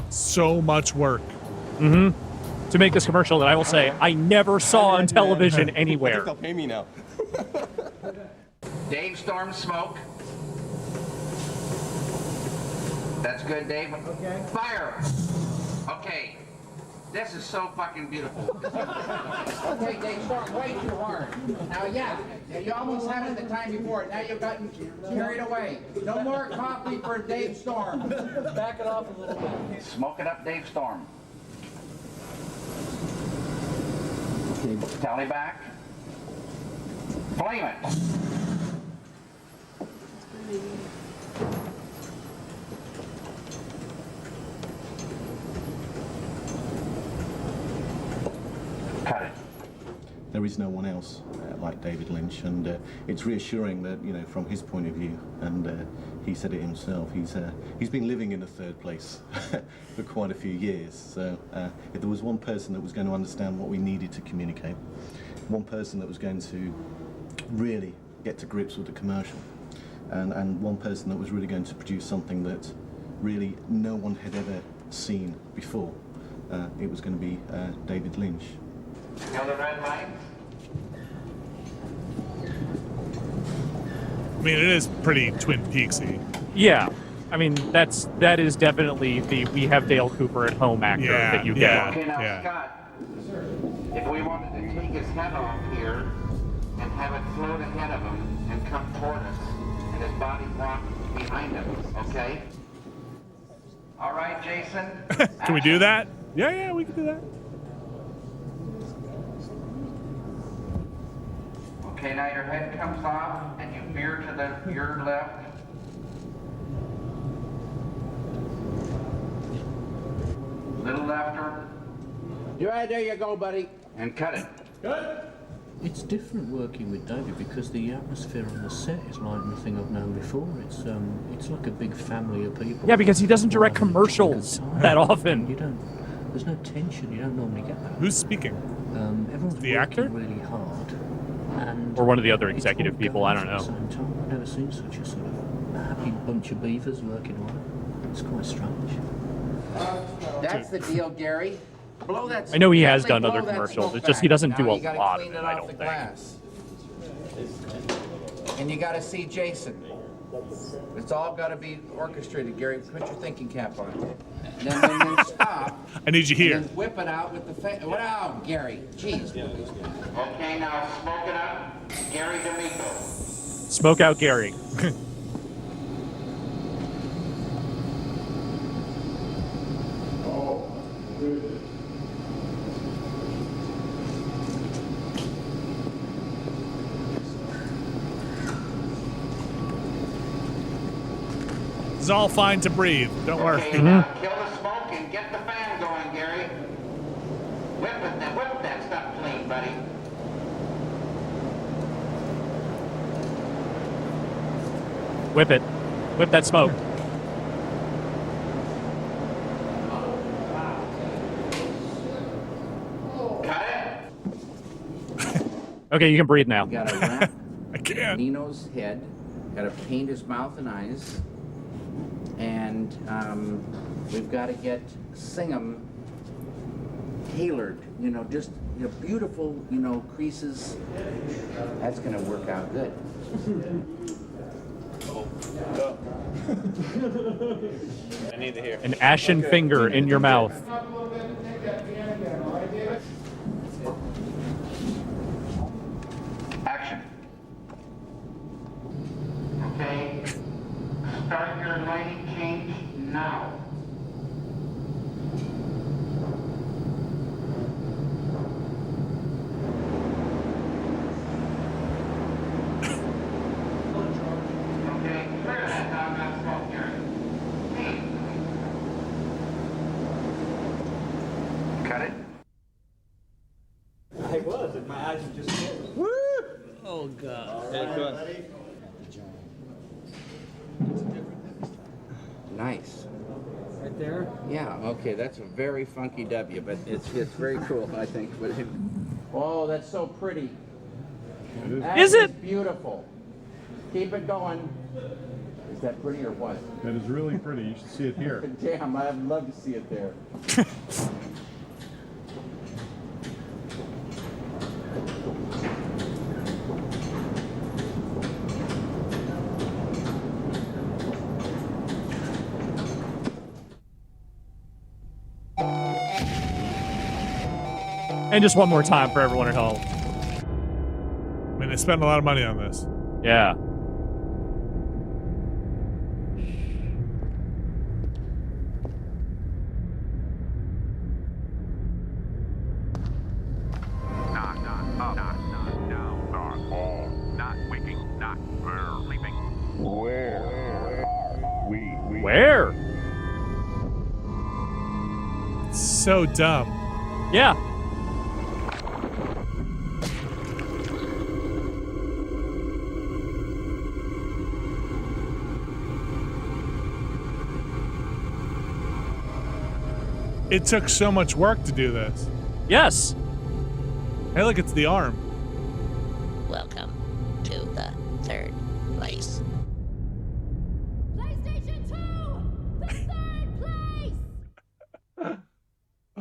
so much work. To make this commercial that I will say I never saw on television anywhere. I think they'll pay me now. Dave, storm smoke. That's good, Dave. Okay. Fire. Okay. This is so fucking beautiful. Okay, Dave, storm way too hard. Now, yeah, you almost had it the time before. Now you've gotten carried away. No more coffee for Dave Storm. Back it off a little bit. Smoke it up, Dave Storm. Okay, tally back. Flame it. Cut it. There is no one else like David Lynch, and it's reassuring that, you know, from his point of view, and he said it himself, he's been living in a third place for quite a few years. So if there was one person that was going to understand what we needed to communicate, one person that was going to really get to grips with the commercial, and one person that was really going to produce something that really no one had ever seen before, it was going to be David Lynch. Know the red light? I mean, it is pretty Twin Peaksy. Yeah. I mean, that is definitely the we have Dale Cooper at home actor that you get. Okay, now, Scott, if we wanted to take his head off here and have it float ahead of him and come toward us, and his body walk behind him, okay? All right, Jason? Can we do that? Yeah, we can do that. Okay, now your head comes off and you veer to your left. Little lefter. Yeah, there you go, buddy. And cut it. Good. It's different working with David because the atmosphere on the set is like nothing I've known before. It's like a big family of people. Yeah, because he doesn't direct commercials that often. There's no tension. You don't normally get that. Who's speaking? Everyone's the actor? really hard. And or one of the other executive people, I don't know. At the same time, I've never seen such a sort of happy bunch of beavers working away. It's quite strange. That's the deal, Gary. Blow that. I know he has done blow other that commercials. smoke It's just back. he doesn't Now do a you gotta lot of clean it, it I off don't the think. glass. And you got to see Jason. It's all got to be orchestrated, Gary. Put your thinking cap on. Then stop. I need you here. And then whip it out with the face. What out, Gary? Jeez. Okay, now smoke it up. Gary D'Amico. Smoke out Gary. It's all fine to breathe. Don't worry. Okay, now kill the smoke and get the fan going, Gary. Whip that stuff clean, buddy. Whip it. Whip that smoke. Cut it. Okay, you can breathe now. You gotta wrap I can't. Nino's head. Gotta paint his mouth and eyes. And we've got to get Singham tailored, just beautiful, creases. That's going to work out good. I need to hear. An ashen finger in your mouth. Action. Okay. Start your lighting change now. Okay, clear that doggone smoke, Gary. Cut it. I was, and my eyes were just closed. Woo! Oh, God. Nice. Right there? Yeah, okay, that's a very funky W, but it's very cool, I think. But oh, that's so pretty. That Is it? beautiful. Keep it going. Is that pretty or what? That is really pretty. You should see it here. Damn, I'd love to see it there. And just one more time for everyone at home. I mean, they spent a lot of money on this. Yeah. Where? It's so dumb. Yeah. It took so much work to do this. Yes. Hey, look, it's the arm. Welcome to the third place.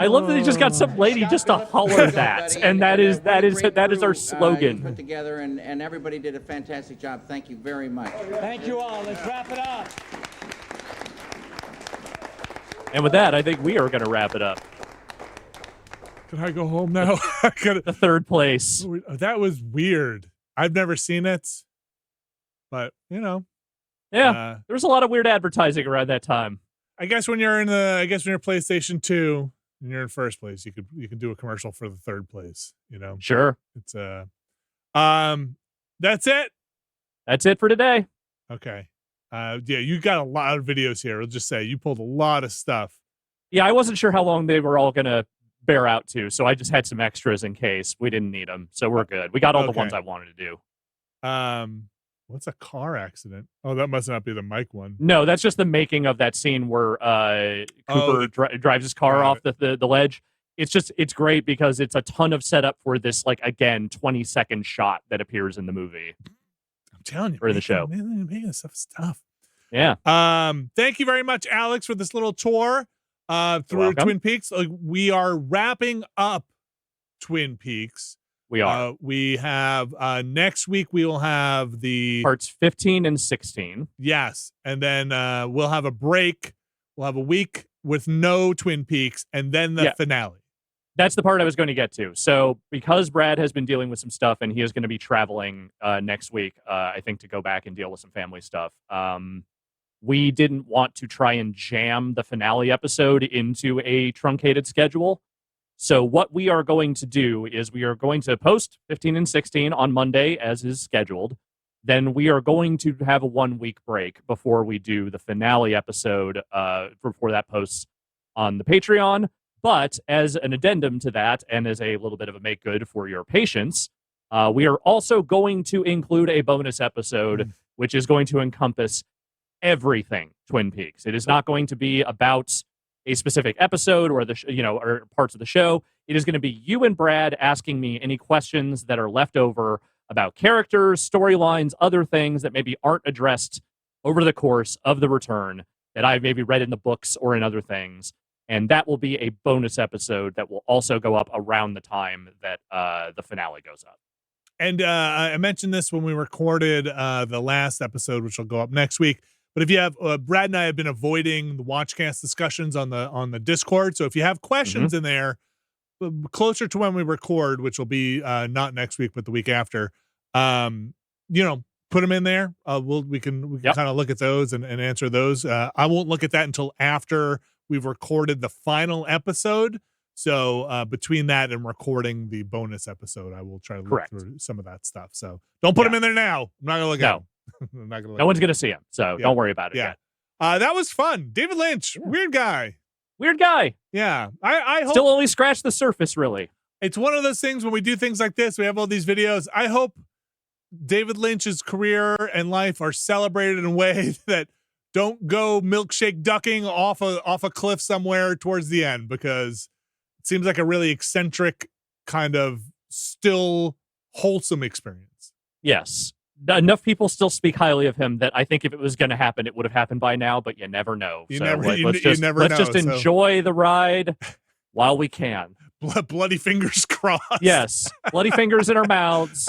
I love that they just got some lady just to holler that, and that is our You slogan. put together, and everybody did a fantastic job. Thank you very much. Thank you all. Let's wrap it up. And with that, I think we are going to wrap it up. Can I go home now? The third place. That was weird. I've never seen it, but Yeah, there was a lot of weird advertising around that time. I guess when you're PlayStation 2 and you're in first place, you could do a commercial for the third place. Sure. It's that's it. That's it for today. Okay. Yeah, you got a lot of videos here. I'll just say you pulled a lot of stuff. Yeah, I wasn't sure how long they were all going to bear out to, so I just had some extras in case we didn't need them. So we're good. We got all the ones I wanted to do. What's a car accident? Oh, that must not be the Mike one. No, that's just the making of that scene where Cooper drives his car off the ledge. It's great because it's a ton of setup for this, like, again, 20-second shot that appears in the movie. I'm telling you, or the show. Making this stuff is tough. Yeah. Thank you very much, Alex, for this little tour through Twin Peaks. We are wrapping up Twin Peaks. We are. We have next week we will have the parts 15 and 16. Yes, and then we'll have a break. We'll have a week with no Twin Peaks, and then the finale. That's the part I was going to get to. So because Brad has been dealing with some stuff and he is going to be traveling next week, I think, to go back and deal with some family stuff. We didn't want to try and jam the finale episode into a truncated schedule. So what we are going to do is we are going to post 15 and 16 on Monday as is scheduled. Then we are going to have a 1 week break before we do the finale episode before that posts on the Patreon. But as an addendum to that, and as a little bit of a make good for your patience, we are also going to include a bonus episode, which is going to encompass everything Twin Peaks. It is not going to be about a specific episode or or parts of the show. It is going to be you and Brad asking me any questions that are left over about characters, storylines, other things that maybe aren't addressed over the course of the return that I've maybe read in the books or in other things. And that will be a bonus episode that will also go up around the time that the finale goes up. And I mentioned this when we recorded the last episode, which will go up next week. But if you have Brad and I have been avoiding the Watchcast discussions on the Discord. So if you have questions in there closer to when we record, which will be not next week, but the week after, put them in there. We can kind of look at those and answer those. I won't look at that until after we've recorded the final episode. So between that and recording the bonus episode, I will try to look through some of that stuff. So don't put them in there now. I'm not going to look at them. I'm not gonna no one's going to see him. So don't worry about it. Yeah. That was fun. David Lynch, weird guy. Weird guy. Yeah. I hope still only scratched the surface, really. It's one of those things when we do things like this, we have all these videos. I hope David Lynch's career and life are celebrated in ways that don't go milkshake ducking off a cliff somewhere towards the end, because it seems like a really eccentric kind of still wholesome experience. Yes. enough people still speak highly of him that I think if it was going to happen, it would have happened by now. But you never know. Let's just enjoy the ride while we can. Bloody fingers crossed. Yes, bloody fingers in our mouths.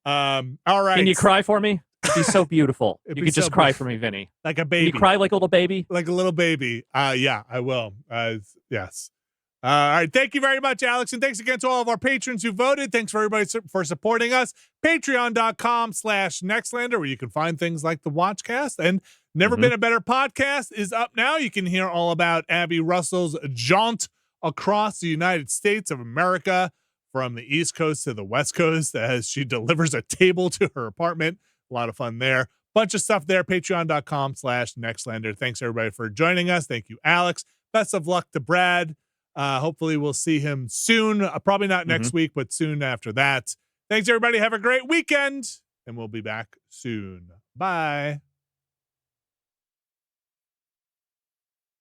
All right. Can you cry for me? It'd be so beautiful. It'd You be could just so cry for me, Vinny. Like a baby. Can you cry like a little baby? Like a little baby. Yeah, I will. Yes. All right. Thank you very much, Alex. And thanks again to all of our patrons who voted. Thanks for everybody for supporting us. Patreon.com/Nextlander, where you can find things like the Watchcast. And Never Been a Better Podcast is up now. You can hear all about Abby Russell's jaunt across the United States of America, from the East Coast to the West Coast, as she delivers a table to her apartment. A lot of fun there. Bunch of stuff there. Patreon.com/Nextlander. Thanks everybody for joining us. Thank you, Alex. Best of luck to Brad. Hopefully we'll see him soon. Probably not next week, but soon after that. Thanks everybody. Have a great weekend, and we'll be back soon. Bye.